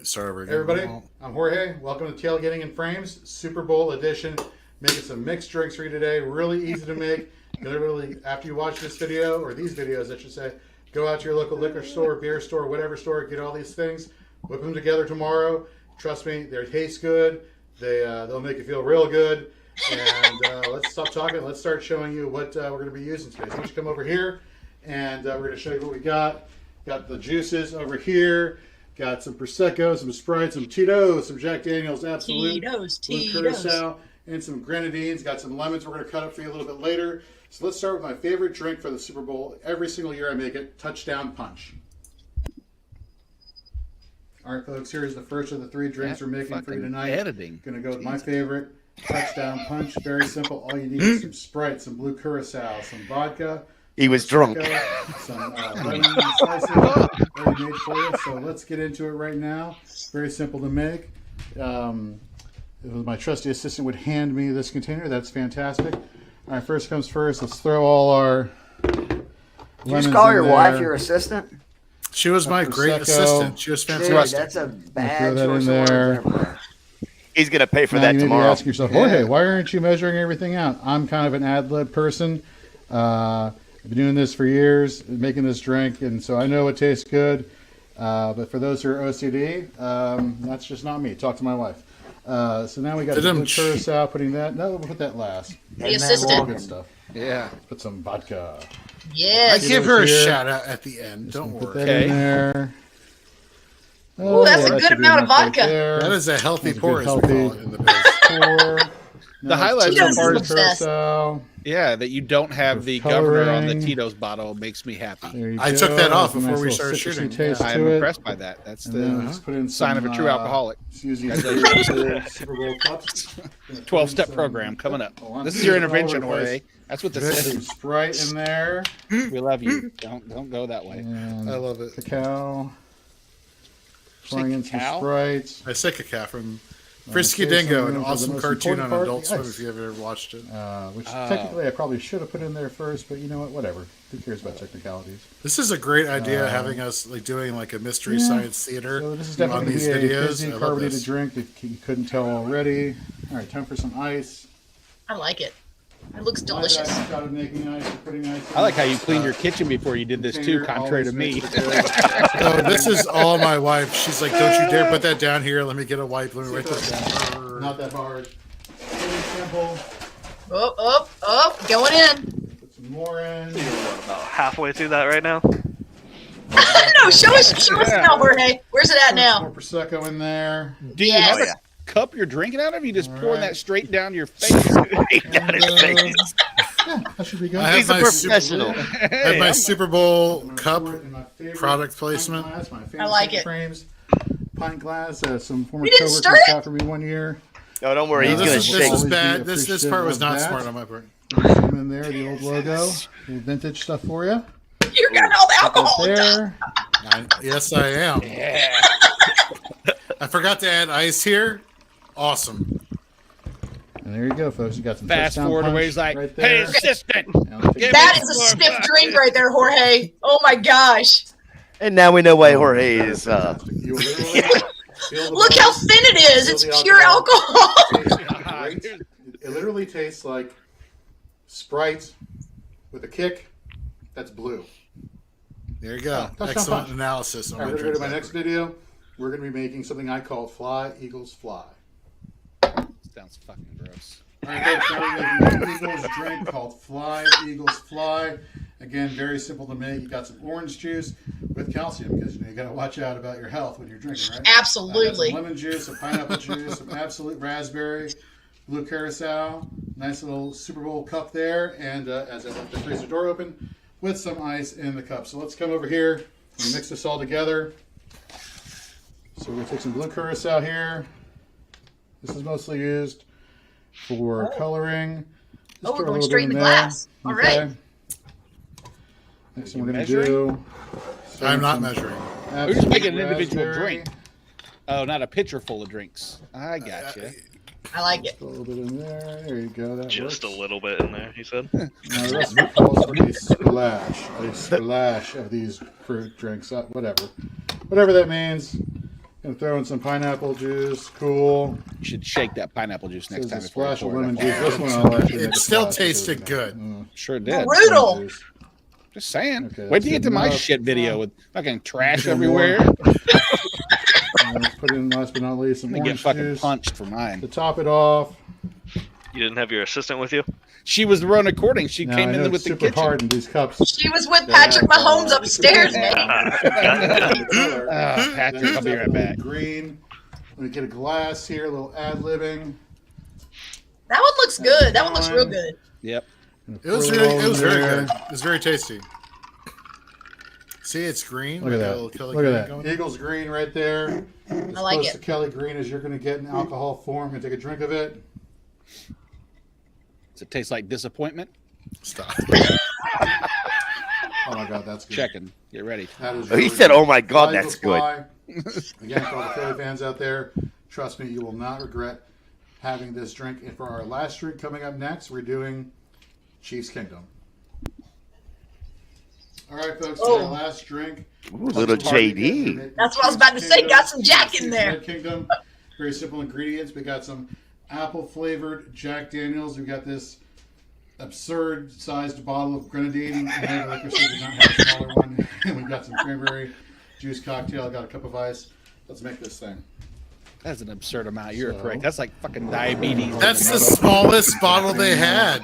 Start over again. Everybody, I'm Jorge. Welcome to Tailgating in Frames, Super Bowl edition. Making some mixed drinks for you today. Really easy to make. Literally, after you watch this video, or these videos, I should say, Go out to your local liquor store, beer store, whatever store, get all these things, whip them together tomorrow. Trust me, they taste good. They'll make you feel real good. And let's stop talking. Let's start showing you what we're going to be using today. So let's come over here, and we're going to show you what we got. Got the juices over here. Got some Prosecco, some Sprite, some Tito's, some Jack Daniel's Absolute, Blue Curacao, and some grenadines. Got some lemons we're going to cut up for you a little bit later. So let's start with my favorite drink for the Super Bowl. Every single year I make it, Touchdown Punch. All right, folks, here's the first of the 3 drinks we're making for you tonight. Editing. Going to go with my favorite, Touchdown Punch. Very simple. All you need is some Sprite, some Blue Curacao, some vodka. He was drunk. Some lemon slices already made for you. So let's get into it right now. Very simple to make. My trusty assistant would hand me this container. That's fantastic. All right, first comes first. Let's throw all our Did you just call your wife your assistant? She was my great assistant. She was fantastic. Dude, that's a bad choice of words. He's going to pay for now that you tomorrow. May be asking yourself, Jorge, why aren't you measuring everything out? I'm kind of an ad-lib person. I've been doing this for years, making this drink, and so I know it tastes good. But for those who are OCD, that's just not me. Talk to my wife. So now we got the Blue Curacao, putting that. No, we'll put that last. The assistant. Good stuff. Yeah. Let's put some vodka. Yes. I give her a shout out at the end. Don't worry. Put that in there. Oh, that's a good amount of vodka. Right, that is a healthy pour, as we call it in the biz. The highlights are part Curacao. Yeah, that you don't have the governor on the Tito's bottle makes me happy. I took that off before we started shooting. I am impressed by that. That's the sign of a true alcoholic. Super Bowl cups. 12-step program coming up. This is your intervention, Jorge. That's what this is. Sprite in there. We love you. Don't go that way. I love it. Cacao. Pouring in some Sprite. I say cacao from Frisky Dingo, an awesome cartoon on Adult Swim if you've ever watched it. Which technically I probably should have put in there first, but you know what? Whatever. Who cares about technicalities? This is a great idea, having us doing like a mystery science theater. So this is definitely on these videos. A carbonated drink if you couldn't tell already. All right, time for some ice. I like it. It looks delicious. I like how you cleaned your kitchen before you did this too, contrary to me. Oh, this is all my wife. She's like, don't you dare put that down here. Let me get a wipe. Let me write that down. Not that hard. Really simple. Going in. Put some more in. You're about halfway through that right now. No, show us now, Jorge. Where's it at now? More Prosecco in there. Do you have a cup you're drinking out of? You just pouring that straight down your face. Down his face. Yeah, that should be good. He's a professional. I have my Super Bowl cup product placement. I like it. Frames, pint glass. Some former You didn't stir coworkers it? got for me one year. No, don't worry. He's going to shake. This is bad. This part was not smart on my part. Some in there, the old logo, the vintage stuff for you. You're got all the alcohol there. Yes, I am. Yeah. I forgot to add ice here. Awesome. And there you go, folks. You got some fast forward where he's like, right hey, assistant. That is a stiff drink right there, Jorge. Oh my gosh. And now we know why Jorge is. Look how thin it is. It's pure alcohol. It literally tastes like Sprite with a kick. That's blue. There you go. Excellent analysis. All right, we're going to go to my next video. We're going to be making something I call Fly, Eagles, Fly. Sounds fucking gross. All right, folks, now we're making an Eagles drink called Fly, Eagles, Fly. Again, very simple to make. You got some orange juice with calcium because you got to watch out about your health when you're drinking, right? Absolutely. Some lemon juice, some pineapple juice, some absolute raspberry, blue curacao, nice little Super Bowl cup there, and as I left the freezer door open, with some ice in the cup. So let's come over here and mix this all together. So we're going to take some blue curacao here. This is mostly used for coloring. Just we're going straight in the glass. All right. Next thing we're going to do. I'm not measuring. We're just making an individual drink. Oh, not a pitcher full of drinks. I gotcha. I like it. A little bit in there. There you go. That Just works. a little bit in there, he said. Now the recipe calls for a splash of these fruit drinks. Whatever that means. Gonna throw in some pineapple juice. Cool. You should shake that pineapple juice next time. A splash of lemon juice. This one I'll actually. It still tasted good. Sure did. Brutal. Just saying. Okay, Wait to that's get to my enough. shit video with fucking trash One more. everywhere. Let's put in last but not least some I'm gonna get orange fucking juice punched for mine. to top it off. You didn't have your assistant with you? She was the one recording. She Now, came I know in it's with the super kitchen. hard in these cups. She was with Patrick Mahomes upstairs, man. Patrick, I'll be right back. Green. Let me get a glass here, a little ad-libbing. That one looks good. That one looks real good. Yep. It was very good. It was very tasty. See, it's green. Look at that. Look at that. Eagles green right there. As I like close it. to Kelly green as you're going to get in alcohol form and take a drink of it. Does it taste like disappointment? Stop. Oh my God, that's good. Checking. Get ready. That is He really said, good. "Oh my God, Fly, that's Eagles, good." fly. Again, for all the Philly fans out there, trust me, you will not regret having this drink. And for our last drink coming up next, we're doing Chiefs Kingdom. All right, folks, for our last drink. Ooh, little JD. That's what I was about to say. Got some Jack in there. Chiefs Kingdom. Very simple ingredients. We got some apple flavored Jack Daniels. We got this absurd sized bottle of grenadine. And liquor, so we do not have a smaller one. And we've got some cranberry juice cocktail. I got a cup of ice. Let's make this thing. That's an absurd amount. You're correct. That's like fucking diabetes. That's the smallest bottle they had.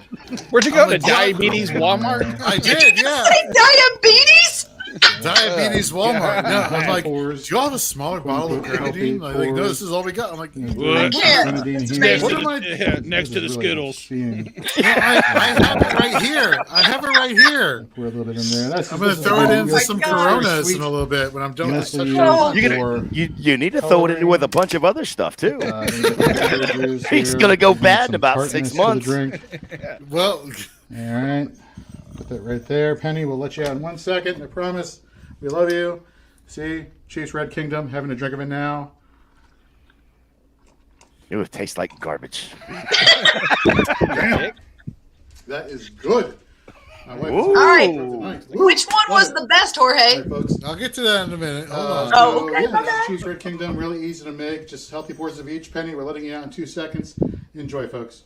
Where'd you go? I'm To a Diabetes Walmart? I did, yeah. Diabetes? Diabetes Walmart. No, I'm like, do Pours. you all have a smaller bottle of grenadine? Like, no, this is all we got. I'm like, I can't. what am I? Next to the Skittles. I have it right here. I have it right here. Pour a little bit in there. That's I'm going to throw it into some Coronas in a little bit when I'm done with this. You need to throw it in with a bunch of other stuff too. He's gonna go bad in about 6 months. Well, All right. Put that right there. Penny, we'll let you out in 1 second. I promise. We love you. See? Chiefs Red Kingdom. Having a drink of it now. It would taste like garbage. that is good. My wife is Ooh. All right. tonight. Which one was the best, All Jorge? right, folks. I'll get to that in a minute. Hold on. Oh, okay, my yeah, bad. Chiefs Red Kingdom, really easy to make. Just healthy portions of each. Penny, we're letting you out in 2 seconds. Enjoy, folks.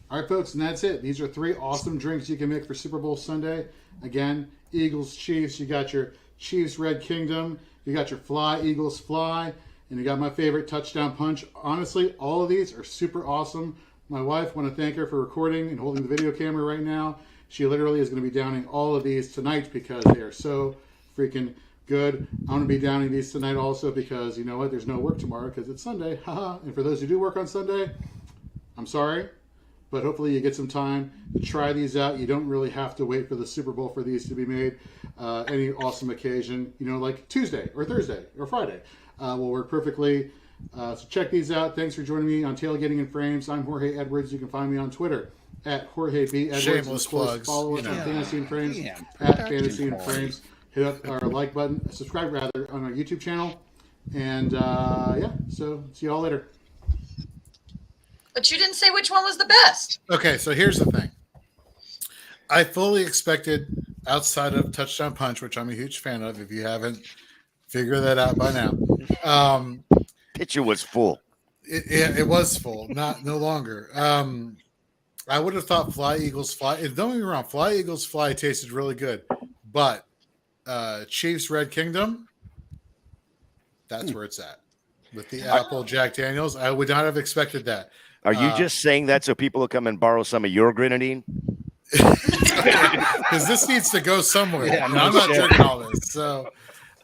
All right, folks, and that's it. These are 3 awesome drinks you can make for Super Bowl Sunday. Again, Eagles, Chiefs. You got your Chiefs Red Kingdom. You got your Fly, Eagles, Fly. And you got my favorite Touchdown Punch. Honestly, all of these are super awesome. My wife, want to thank her for recording and holding the video camera right now. She literally is going to be downing all of these tonight because they are so freaking good. I'm going to be downing these tonight also because, you know what, there's no work tomorrow because it's Sunday. Haha. And for those who do work on Sunday, I'm sorry. But hopefully you get some time to try these out. You don't really have to wait for the Super Bowl for these to be made. Any awesome occasion, you know, like Tuesday or Thursday or Friday will work perfectly. So check these out. Thanks for joining me on Tailgating in Frames. I'm Jorge Edwards. You can find me on Twitter at Jorge B. Edwards. Shameless Of course, plugs. Follow us you on know. Fantasy and Frames Damn. at Fantasy and Frames. Hit up our like button, subscribe rather, on our YouTube channel. And yeah, so see you all later. But you didn't say which one was the best. Okay, so here's the thing. I fully expected, outside of Touchdown Punch, which I'm a huge fan of, if you haven't figured that out by now. Picture was full. It was full, no longer. I would have thought Fly Eagles Fly. And don't get me wrong, Fly Eagles Fly tasted really good, but Chiefs Red Kingdom, that's where it's at with the apple Jack Daniels. I would not have expected that. Are you just saying that so people will come and borrow some of your grenadine? Because this needs to go somewhere. Yeah, and I'm not drinking all this. So,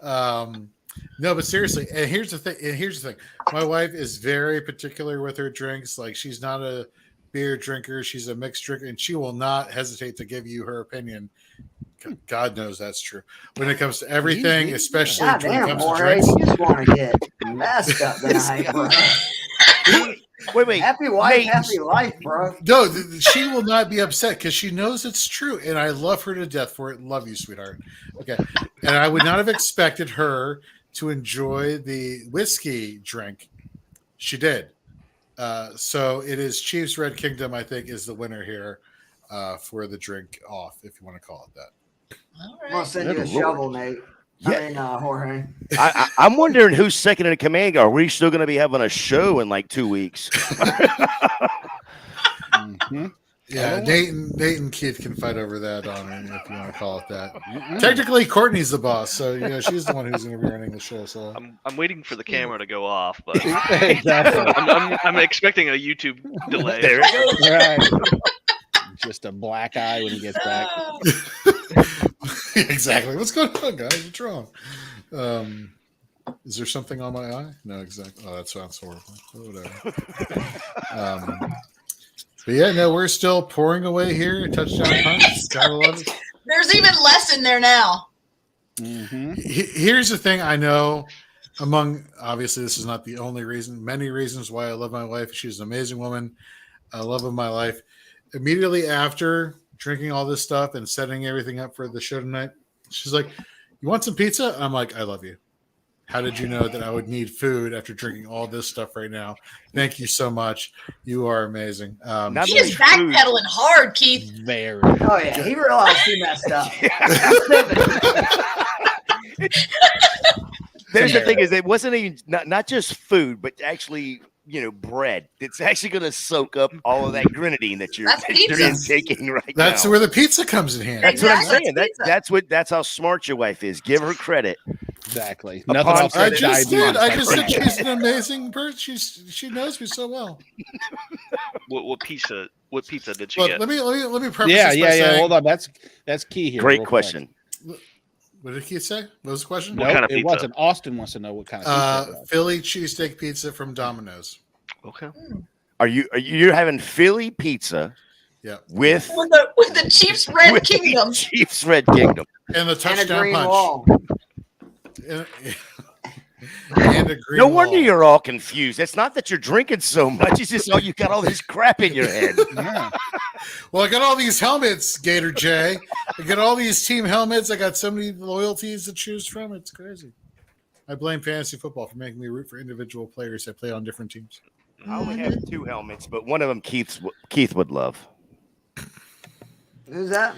no, but seriously, and here's the thing. My wife is very particular with her drinks. Like, she's not a beer drinker. She's a mixed drinker, and she will not hesitate to give you her opinion. God knows that's true. When it comes to everything, especially when it Goddamn, comes to Jorge, drinks. you just want to get messed up tonight, bro. Wait. Happy wife, Nate. happy life, bro. No, she will not be upset because she knows it's true, and I love her to death for it. Love you, sweetheart. Okay, and I would not have expected her to enjoy the whiskey drink. She did. So it is Chiefs Red Kingdom, I think, is the winner here for the drink off, if you want to call it that. All I'm gonna send you a Good Lord. shovel, Nate. Yeah. I mean, Jorge. I'm wondering who's second in command. Are we still going to be having a show in like 2 weeks? Mm-hmm. Yeah, Nate and Keith can fight over that honor if you want to call it that. Technically, Courtney's the boss, so she's the one who's going to be running the show. So I'm waiting for the camera to go off, but Exactly. I'm expecting a YouTube delay. There it goes. Right. Just a black eye when he gets back. exactly. What's going on, guys? What's wrong? Is there something on my eye? No, exactly. Oh, that sounds horrible. Whatever. But yeah, no, we're still pouring away here. Touchdown punch. Gotta love it. There's even less in there now. Mm-hmm. Here's the thing I know obviously this is not the only reason, many reasons why I love my wife. She's an amazing woman. Love of my life. Immediately after drinking all this stuff and setting everything up for the show tonight, she's like, "You want some pizza?" I'm like, "I love you. How did you know that I would need food after drinking all this stuff right now? Thank you so much. You are amazing." He is backpedaling hard, Keith. Very. Oh yeah, he realized he messed up. There's the thing is, it wasn't even not just food, but actually, bread. It's actually going to soak up all of that grenadine that you're taking right now. That's where the pizza comes in handy. That's what I'm saying. That's how smart your wife is. Give her credit. Exactly. Upon Nothing I else. just did. I just said she's an amazing person. She knows me so well. What pizza did you Look, get? let me preface Yeah, this by saying, Hold on. That's key here. Great real question. What did Keith say? What was the question? Quick. What kind of it pizza? wasn't. Austin wants to know what kind of pizza. Philly cheesesteak pizza from Domino's. Okay. Are you're having Philly pizza? Yeah. With the Chiefs Red Kingdom. Chiefs Red Kingdom. And the And a touchdown green punch. wall. And a green No wonder wall. you're all confused. It's not that you're drinking so much. It's just you got all this crap in your head. Yeah. Well, I got all these helmets, Gator J. I got all these team helmets. I got so many loyalties to choose from. It's crazy. I blame fantasy football for making me root for individual players that play on different teams. I only have 2 helmets, but one of them Keith would love. Who's that?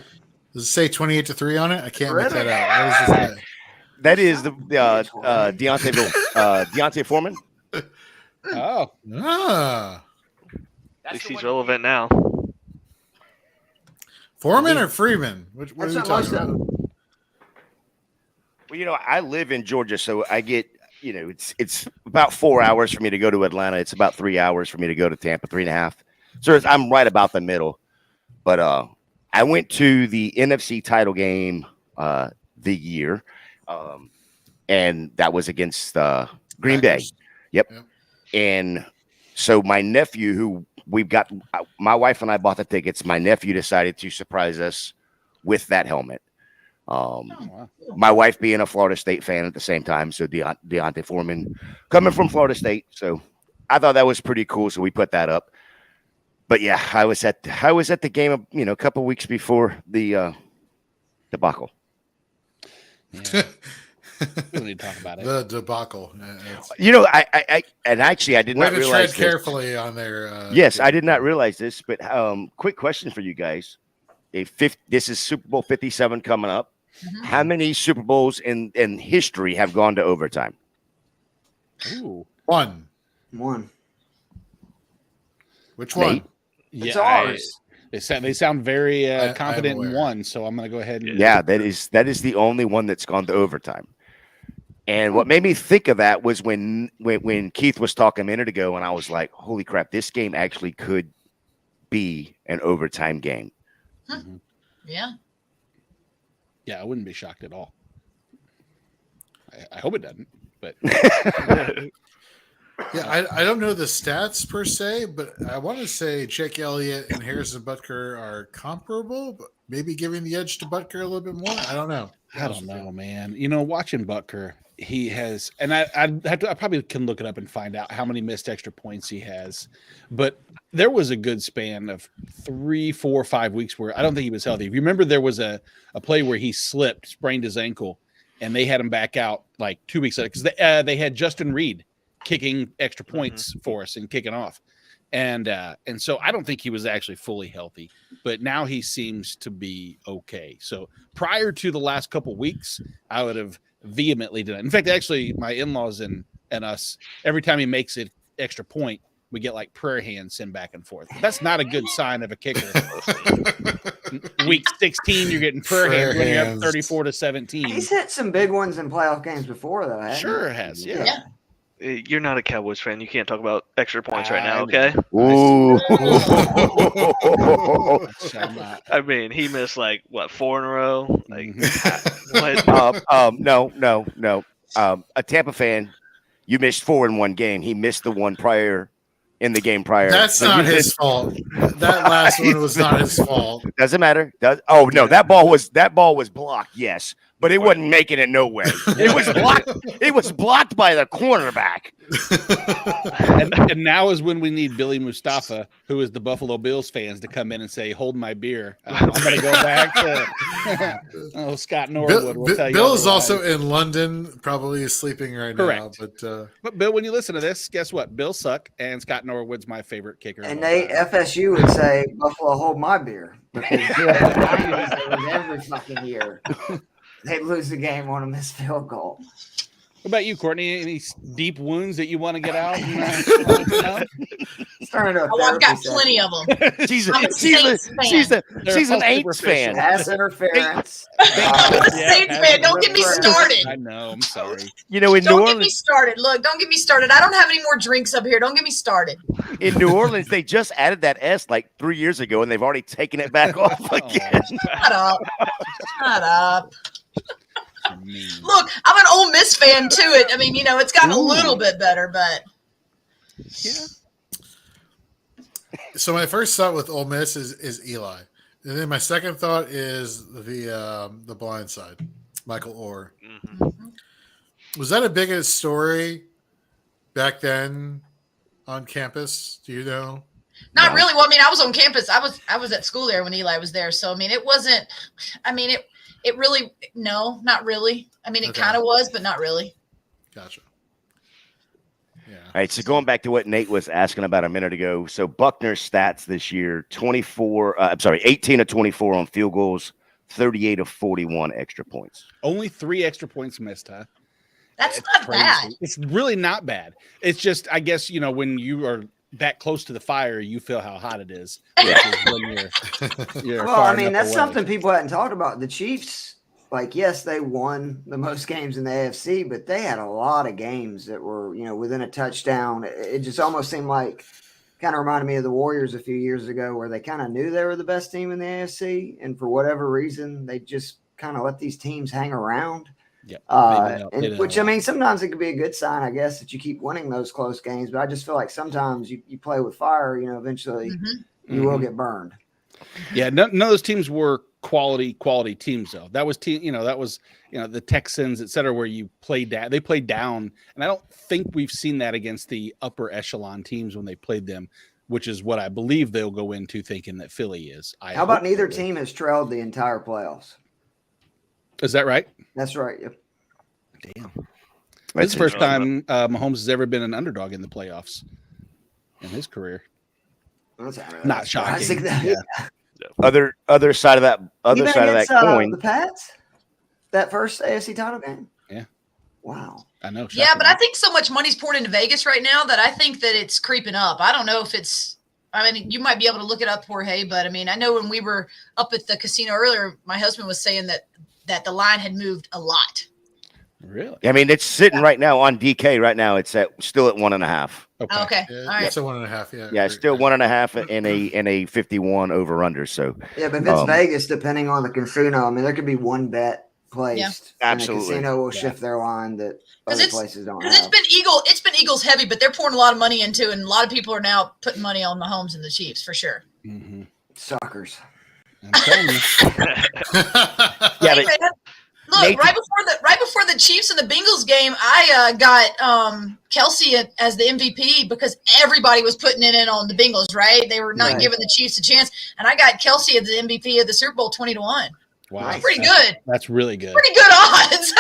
Does it say 28-3 on it? I can't make Really? that out. What is this? That is the Deontay Foreman. Oh. Ah. At least he's relevant now. Foreman or Freeman? What are That's we what talking most of about? them. Well, I live in Georgia, so I get, it's about 4 hours for me to go to Atlanta. It's about 3 hours for me to go to Tampa, 3.5. So I'm right about the middle. But I went to the NFC title game the year, and that was against Green Bay. Yep. And so my nephew, who my wife and I bought the tickets, my nephew decided to surprise us with that helmet. My wife being a Florida State fan at the same time, so Deontay Foreman coming from Florida State, so I thought that was pretty cool. So we put that up. But yeah, I was at the game, a couple of weeks before the debacle. Yeah. We don't need to talk about it. The debacle. I did not realize tread this. carefully on there. Yes, I did not realize this, but quick question for you guys. This is Super Bowl 57 coming up. Mm-hmm. How many Super Bowls in history have gone to overtime? Ooh. One. Which one? Nate? It's ours. They sound very I'm confident in aware. one, so I'm going to go ahead and Yeah, that is the only one that's gone to overtime. And what made me think of that was when Keith was talking a minute ago, and I was like, "Holy crap! This game actually could be an overtime game." Mhm. Yeah. Yeah, I wouldn't be shocked at all. I hope it doesn't, but Yeah, I don't know the stats per se, but I want to say Jake Elliott and Harrison Butker are comparable, but maybe giving the edge to Butker a little bit more. I don't know. I don't know, man. Watching Butker, he has, and I probably can look it up and find out how many missed extra points he has. But there was a good span of 3, 4, 5 weeks where I don't think he was healthy. If you remember, there was a play where he sprained his ankle, and they had him back out like 2 weeks later because they had Justin Reed kicking extra points for us and kicking off. And so I don't think he was actually fully healthy, but now he seems to be okay. So prior to the last couple weeks, I would have vehemently done it. In fact, actually, my in-laws and us, every time he makes an extra point, we get like prayer hands sent back and forth. That's not a good sign of a kicker. Week 16, you're getting prayer hands when you're up 34-17. He's hit some big ones in playoff games before, though. hasn't Sure he? has, yeah. You're not a Cowboys fan. You can't talk about extra points right now, okay? Ooh. I mean, he missed like what 4 in a row. Like what? No. A Tampa fan, you missed 4 in one game. He missed the one prior in the game prior. That's So not you his fault. That last one was not his fault. Doesn't matter. That ball was blocked, yes. But it wasn't making it no way. It was blocked. It was blocked by the cornerback. and now is when we need Billy Mustafa, who is the Buffalo Bills fans, to come in and say, "Hold my beer." I'm going to go back to Scott Norwood. Will tell you Bill is otherwise. also in London, probably sleeping right Correct. now. But Bill, when you listen to this, guess what? Bill suck, and Scott Norwood's my favorite kicker. And FSU would say, "Buffalo, hold my beer," because it was every fucking year. They'd lose the game on a missed field goal. What about you, Courtney? Any deep wounds that you want to get out? Starting to I've got plenty of them. She's I'm a Saints fan. She's an Aints fan. Pass interference. I'm a Saints fan. Don't get me started. I know. I'm sorry. You know, in New Don't get me Orleans, started. Look, don't get me started. I don't have any more drinks up here. Don't get me started. in New Orleans, they just added that S like 3 years ago, and they've already taken it back off again. Shut up. Shut up. Mean. Look, I'm an Ole Miss fan too. I mean, it's gotten a little bit better, but Yeah. So my first thought with Ole Miss is Eli, and then my second thought is the blind side, Michael Orr. Mm-hmm. Was that a big story back then on campus? Do you know? not really. Well, I mean, I was on campus. I was at school there when Eli was there. So I mean, it wasn't. I mean, it really no, not really. I mean, it kind of was, but not really. Gotcha. Yeah. All right, so going back to what Nate was asking about a minute ago. So Buckner's stats this year, 18 of 24 on field goals, 38 of 41 extra points. Only 3 extra points missed, huh? That's It's not crazy. bad. It's really not bad. It's just, I guess, when you are that close to the fire, you feel how hot it is. When you're Well, far I mean, enough that's away. something people hadn't talked about. The Chiefs, yes, they won the most games in the AFC, but they had a lot of games that were, within a touchdown. It just almost seemed like, kind of reminded me of the Warriors a few years ago, where they kind of knew they were the best team in the AFC, and for whatever reason, they just kind of let these teams hang around. Yeah, Which, I mean, sometimes it could be a good sign, I guess, that you keep winning those close games. But I just feel like sometimes you play with fire, eventually you will get burned. Yeah, none of those teams were quality teams, though. That was the Texans, et cetera, where you played down. They played down, and I don't think we've seen that against the upper echelon teams when they played them, which is what I believe they'll go into thinking that Philly is. How about neither team has trailed the entire playoffs? Is that right? That's right. Yep. Damn. This is the first time Mahomes has ever been an underdog in the playoffs in his career. Not shocking. Yeah. Other side of that coin. The Pats, that first AFC title game. Yeah. Wow. I know. Yeah, but I think so much money's poured into Vegas right now that I think that it's creeping up. I don't know if it's. I mean, you might be able to look it up, Jorge, but I mean, I know when we were up at the casino earlier, my husband was saying that the line had moved a lot. Really? I mean, it's sitting right now on DK. Right now, it's still at 1.5. Okay. Okay. Yeah, All right. it's a 1.5. Yeah. Yeah, it's still 1.5 and a 51 over under. So Yeah, but if it's Vegas, depending on the casino, I mean, there could be one bet placed. Yeah. And Absolutely. the casino will shift their line that other places don't have. Because it's been Eagles heavy, but they're pouring a lot of money into it, and a lot of people are now putting money on Mahomes and the Chiefs for sure. Mm-hmm. Suckers. I'm telling you. yeah, Hey, man, look, right before the Chiefs and the Bengals game, I got Kelsey as the MVP because everybody was putting it in on the Bengals, right? They were not giving the Chiefs a chance, and I got Kelsey as the MVP of the Super Bowl 20-1. Wow, that's pretty good. That's really good. Pretty good odds.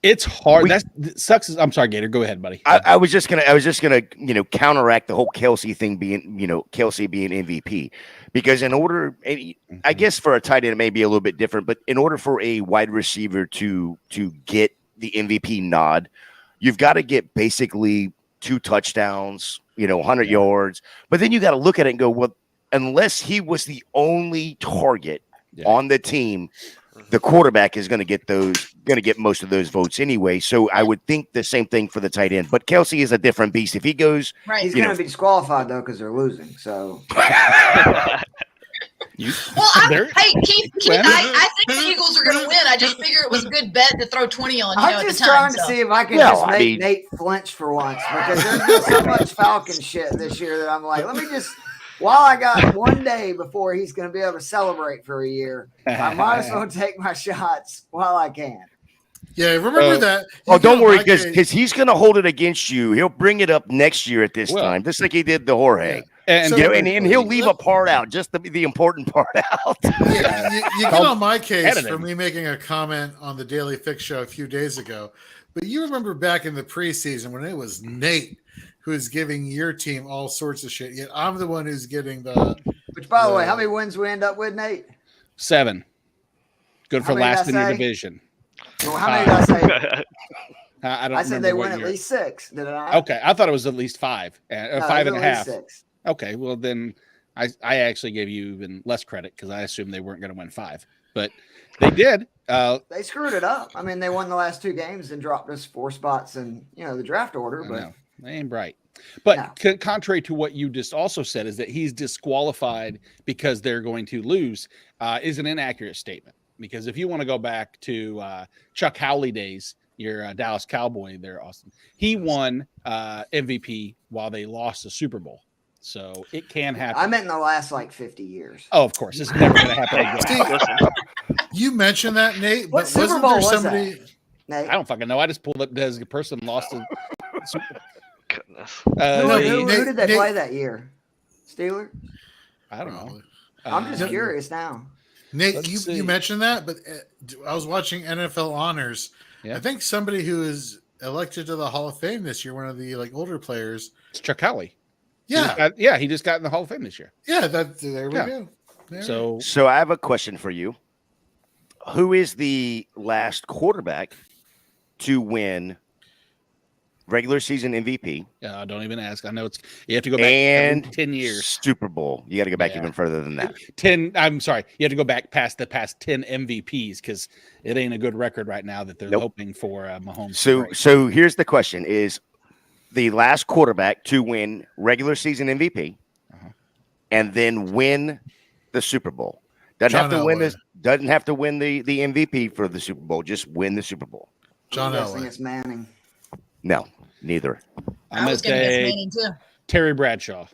It's hard. That sucks. I'm sorry, Gator. Go ahead, buddy. I was just gonna counteract the whole Kelsey thing being Kelsey being MVP, because in order, I guess for a tight end it may be a little bit different, but in order for a wide receiver to get the MVP nod, you've got to get basically 2 touchdowns, 100 yards. But then you got to look at it and go, well, unless he was the only target on the team, the quarterback is going to get most of those votes anyway. So I would think the same thing for the tight end. But Kelsey is a different beast. If he goes, he's going to be disqualified though because they're losing. So. Keith, I think the Eagles are going to win. I just figure it was a good bet to throw 20 on. I'm just trying to see if I can make Nate flinch for once because there's been so much Falcon shit this year that I'm like, let me just. While I got one day before he's going to be able to celebrate for a year, I might as well take my shots while I can. Yeah, remember that. Don't worry, because he's going to hold it against you. He'll bring it up next year at this time, just like he did the Jorge. Yeah. And he'll leave a part out, just the important part out. Yeah, you get on my case for me making a comment on the Daily Fix show a few days ago, but you remember back in the preseason when it was Nate who is giving your team all sorts of shit, yet I'm the one who's getting the. Which, by the way, how many wins we end up with, Nate? 7. Good for last in your division. Well, how many did I say? I said they win at least 6. Did I? Okay, I thought it was at least 5, or 5.5. 6. Okay, well then I actually gave you even less credit because I assumed they weren't going to win 5, but they did. They screwed it up. I mean, they won the last 2 games and dropped us 4 spots in the draft order. But they ain't bright. But contrary to what you just also said, is that he's disqualified because they're going to lose, is an inaccurate statement. Because if you want to go back to Chuck Howley days, your Dallas Cowboy there, Austin, he won MVP while they lost the Super Bowl. So it can happen. I meant in the last 50 years. Oh, of course. It's never going to happen again. You mentioned that, Nate. What Super Bowl was somebody? That? Nate? I don't fucking know. I just pulled up as a person lost a Goodness. Who did they play that year? Steelers? I don't know. I'm just curious now. Nate, you mentioned that, but I was watching NFL Honors. Yeah. I think somebody who is elected to the Hall of Fame this year, one of the older players. It's Chuck Howley. Yeah. He just got in the Hall of Fame this year. Yeah, there we go. So I have a question for you. Who is the last quarterback to win regular season MVP? Don't even ask. I know you have to go back 10 years. Super Bowl. You got to go back even further than that. 10. I'm sorry. You have to go back past the past 10 MVPs because it ain't a good record right now that they're hoping for Mahomes. So here's the question: is the last quarterback to win regular season MVP and then win the Super Bowl? Doesn't have to win the MVP for the Super Bowl. Just win the Super Bowl. John Elway. It's Manning. No, neither. I'm going to say Manning too. Terry Bradshaw.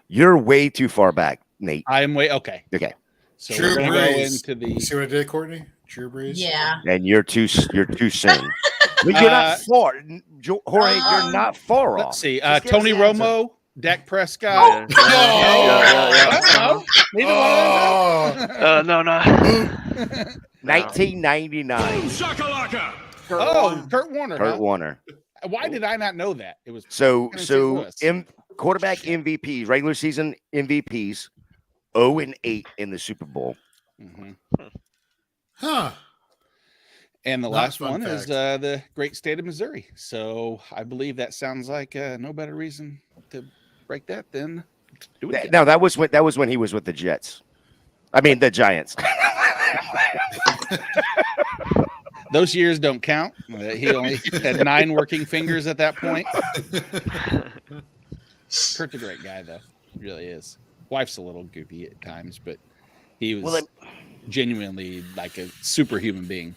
You're way too far back, Nate. I am okay. Okay. So Drew we're going to go Brees. into the. See what I did, Courtney? Drew Brees. Yeah. And you're too soon. You're not far, Jorge. You're not far off. Let's see. Tony Romo, Dak Prescott. No. 1999. Kurt Warner. Kurt Warner. Why did I not know that? It was quarterback MVPs, regular season MVPs, 0-8 in the Super Bowl. Mm-hmm. Huh. And the last one is the great state of Missouri. So I believe that sounds like no better reason to break that than do it. No, that was when he was with the Jets. I mean the Giants. Those years don't count. He only had 9 working fingers at that point. Kurt's a great guy, though. He really is. Wife's a little goofy at times, but he was genuinely like a superhuman being.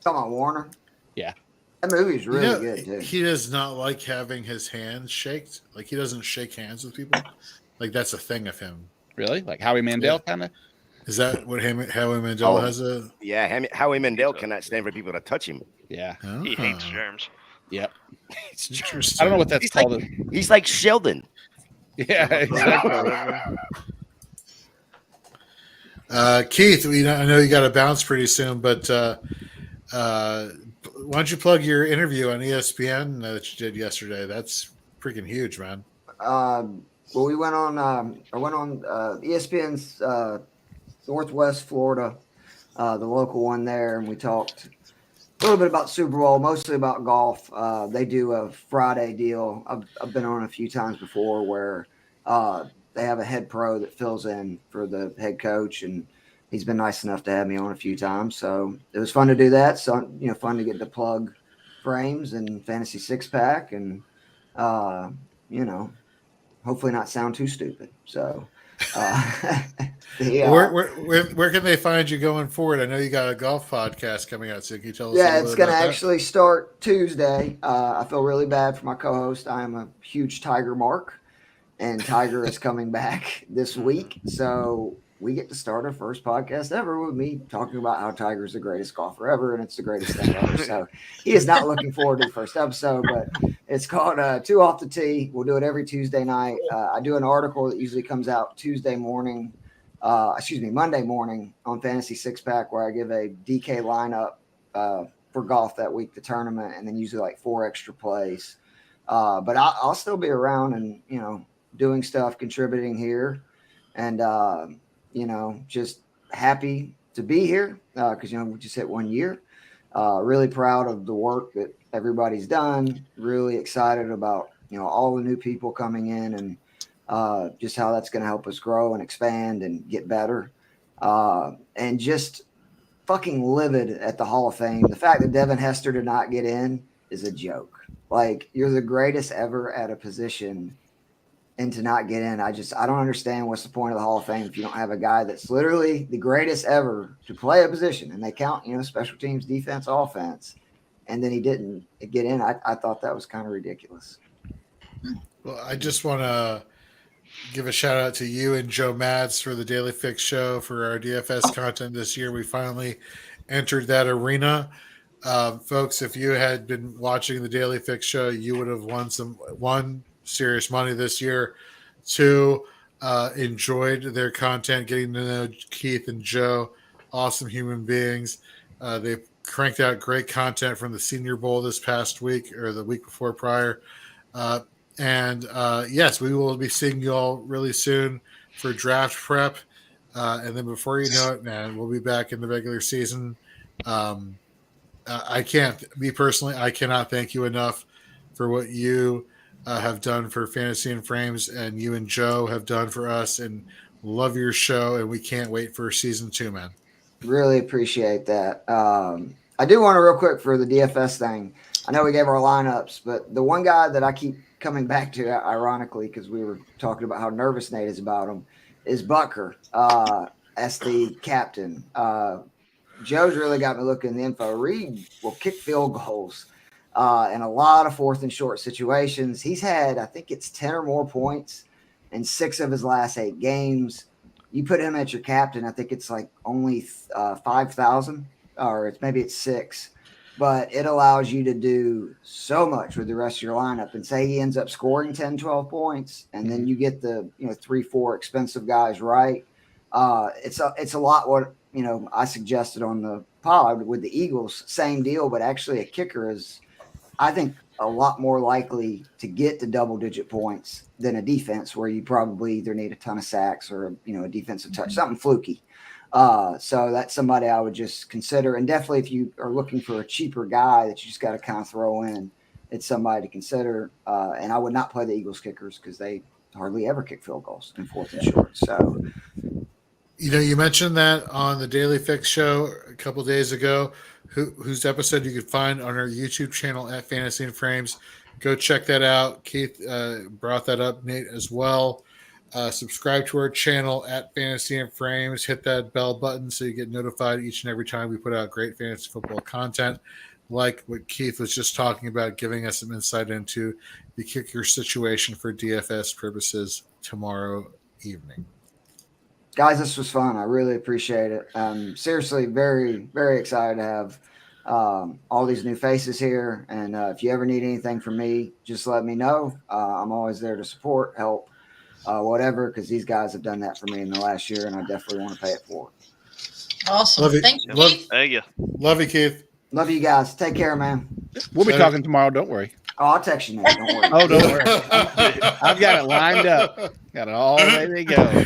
Talking about Warner? Yeah. That movie's really good, too. He does not like having his hands shaked. Like, he doesn't shake hands with people. Like, that's a thing of him. Really? Like Howie Mandel kind of? Is that what Howie Mandel has a? Yeah, Howie Mandel cannot stand for people to touch him. Yeah. He hates germs. Yep. It's interesting. I don't know what that's called. He's like Sheldon. Yeah, exactly. Keith, I know you got to bounce pretty soon, but why don't you plug your interview on ESPN that you did yesterday? That's freaking huge, man. Well, we went on. I went on ESPN's Northwest Florida, the local one there, and we talked little bit about Super Bowl, mostly about golf. They do a Friday deal. I've been on a few times before where they have a head pro that fills in for the head coach, and he's been nice enough to have me on a few times. So it was fun to do that. So, fun to get to plug frames and fantasy six pack and, hopefully not sound too stupid. So, where can they find you going forward? I know you got a golf podcast coming out, so can you tell us? Yeah, it's going to actually start Tuesday. I feel really bad for my co-host. I am a huge Tiger mark, and Tiger is coming back this week. So we get to start our first podcast ever with me talking about how Tiger's the greatest golfer ever, and it's the greatest thing ever. So he is not looking forward to the first episode, but it's called Two Off the Tee. We'll do it every Tuesday night. I do an article that usually comes out Monday morning on Fantasy Six Pack, where I give a DK lineup for golf that week, the tournament, and then usually like 4 extra plays. But I'll still be around and, doing stuff, contributing here, and, just happy to be here because, we just hit 1 year. Really proud of the work that everybody's done. Really excited about, all the new people coming in and just how that's going to help us grow and expand and get better. And just fucking livid at the Hall of Fame. The fact that Devin Hester did not get in is a joke. Like, you're the greatest ever at a position, and to not get in, I don't understand what's the point of the Hall of Fame if you don't have a guy that's literally the greatest ever to play a position, and they count, special teams, defense, offense, and then he didn't get in. I thought that was kind of ridiculous. Well, I just want to give a shout out to you and Joe Mads for the Daily Fix show for our DFS content this year. We finally entered that arena. Folks, if you had been watching the Daily Fix show, you would have won serious money this year. 2, enjoyed their content, getting to know Keith and Joe, awesome human beings. They cranked out great content from the Senior Bowl this past week or the week before prior. Yes, we will be seeing you all really soon for draft prep. And then before you know it, man, we'll be back in the regular season. I cannot thank you enough for what you have done for Fantasy and Frames, and you and Joe have done for us, and love your show, and we can't wait for season 2, man. Really appreciate that. I do want to real quick for the DFS thing. I know we gave our lineups, but the one guy that I keep coming back to, ironically, because we were talking about how nervous Nate is about him, is Butker as the captain. Joe's really got me looking in the info. Reed will kick field goals in a lot of 4th and short situations. He's had, I think it's 10 or more points in 6 of his last 8 games. You put him at your captain, I think it's like only 5,000, or it's 6. But it allows you to do so much with the rest of your lineup. And say he ends up scoring 10, 12 points, and then you get the 3, 4 expensive guys right. It's a lot what I suggested on the pod with the Eagles, same deal, but actually a kicker is, I think, a lot more likely to get to double-digit points than a defense where you probably either need a ton of sacks or a defensive touch, something fluky. So that's somebody I would just consider. And definitely if you are looking for a cheaper guy that you just got to kind of throw in, it's somebody to consider. And I would not play the Eagles kickers because they hardly ever kick field goals in 4th and short. So, you mentioned that on the Daily Fix show a couple of days ago, whose episode you could find on our YouTube channel at Fantasy and Frames. Go check that out. Keith brought that up, Nate, as well. Subscribe to our channel at Fantasy and Frames. Hit that bell button so you get notified each and every time we put out great fantasy football content, like what Keith was just talking about, giving us some insight into the kicker situation for DFS purposes tomorrow evening. Guys, this was fun. I really appreciate it. Seriously, very, very excited to have all these new faces here. And if you ever need anything from me, just let me know. I'm always there to support, help, whatever, because these guys have done that for me in the last year, and I definitely want to pay it forward. Awesome. Love you. Thank you, Love- Keith. Thank you. Love you, Keith. Love you guys. Take care, man. We'll be Later. talking tomorrow. Don't worry. Oh, I'll text you, Nate. Don't worry. Oh, don't worry. I've got it lined up. Got it all ready to go.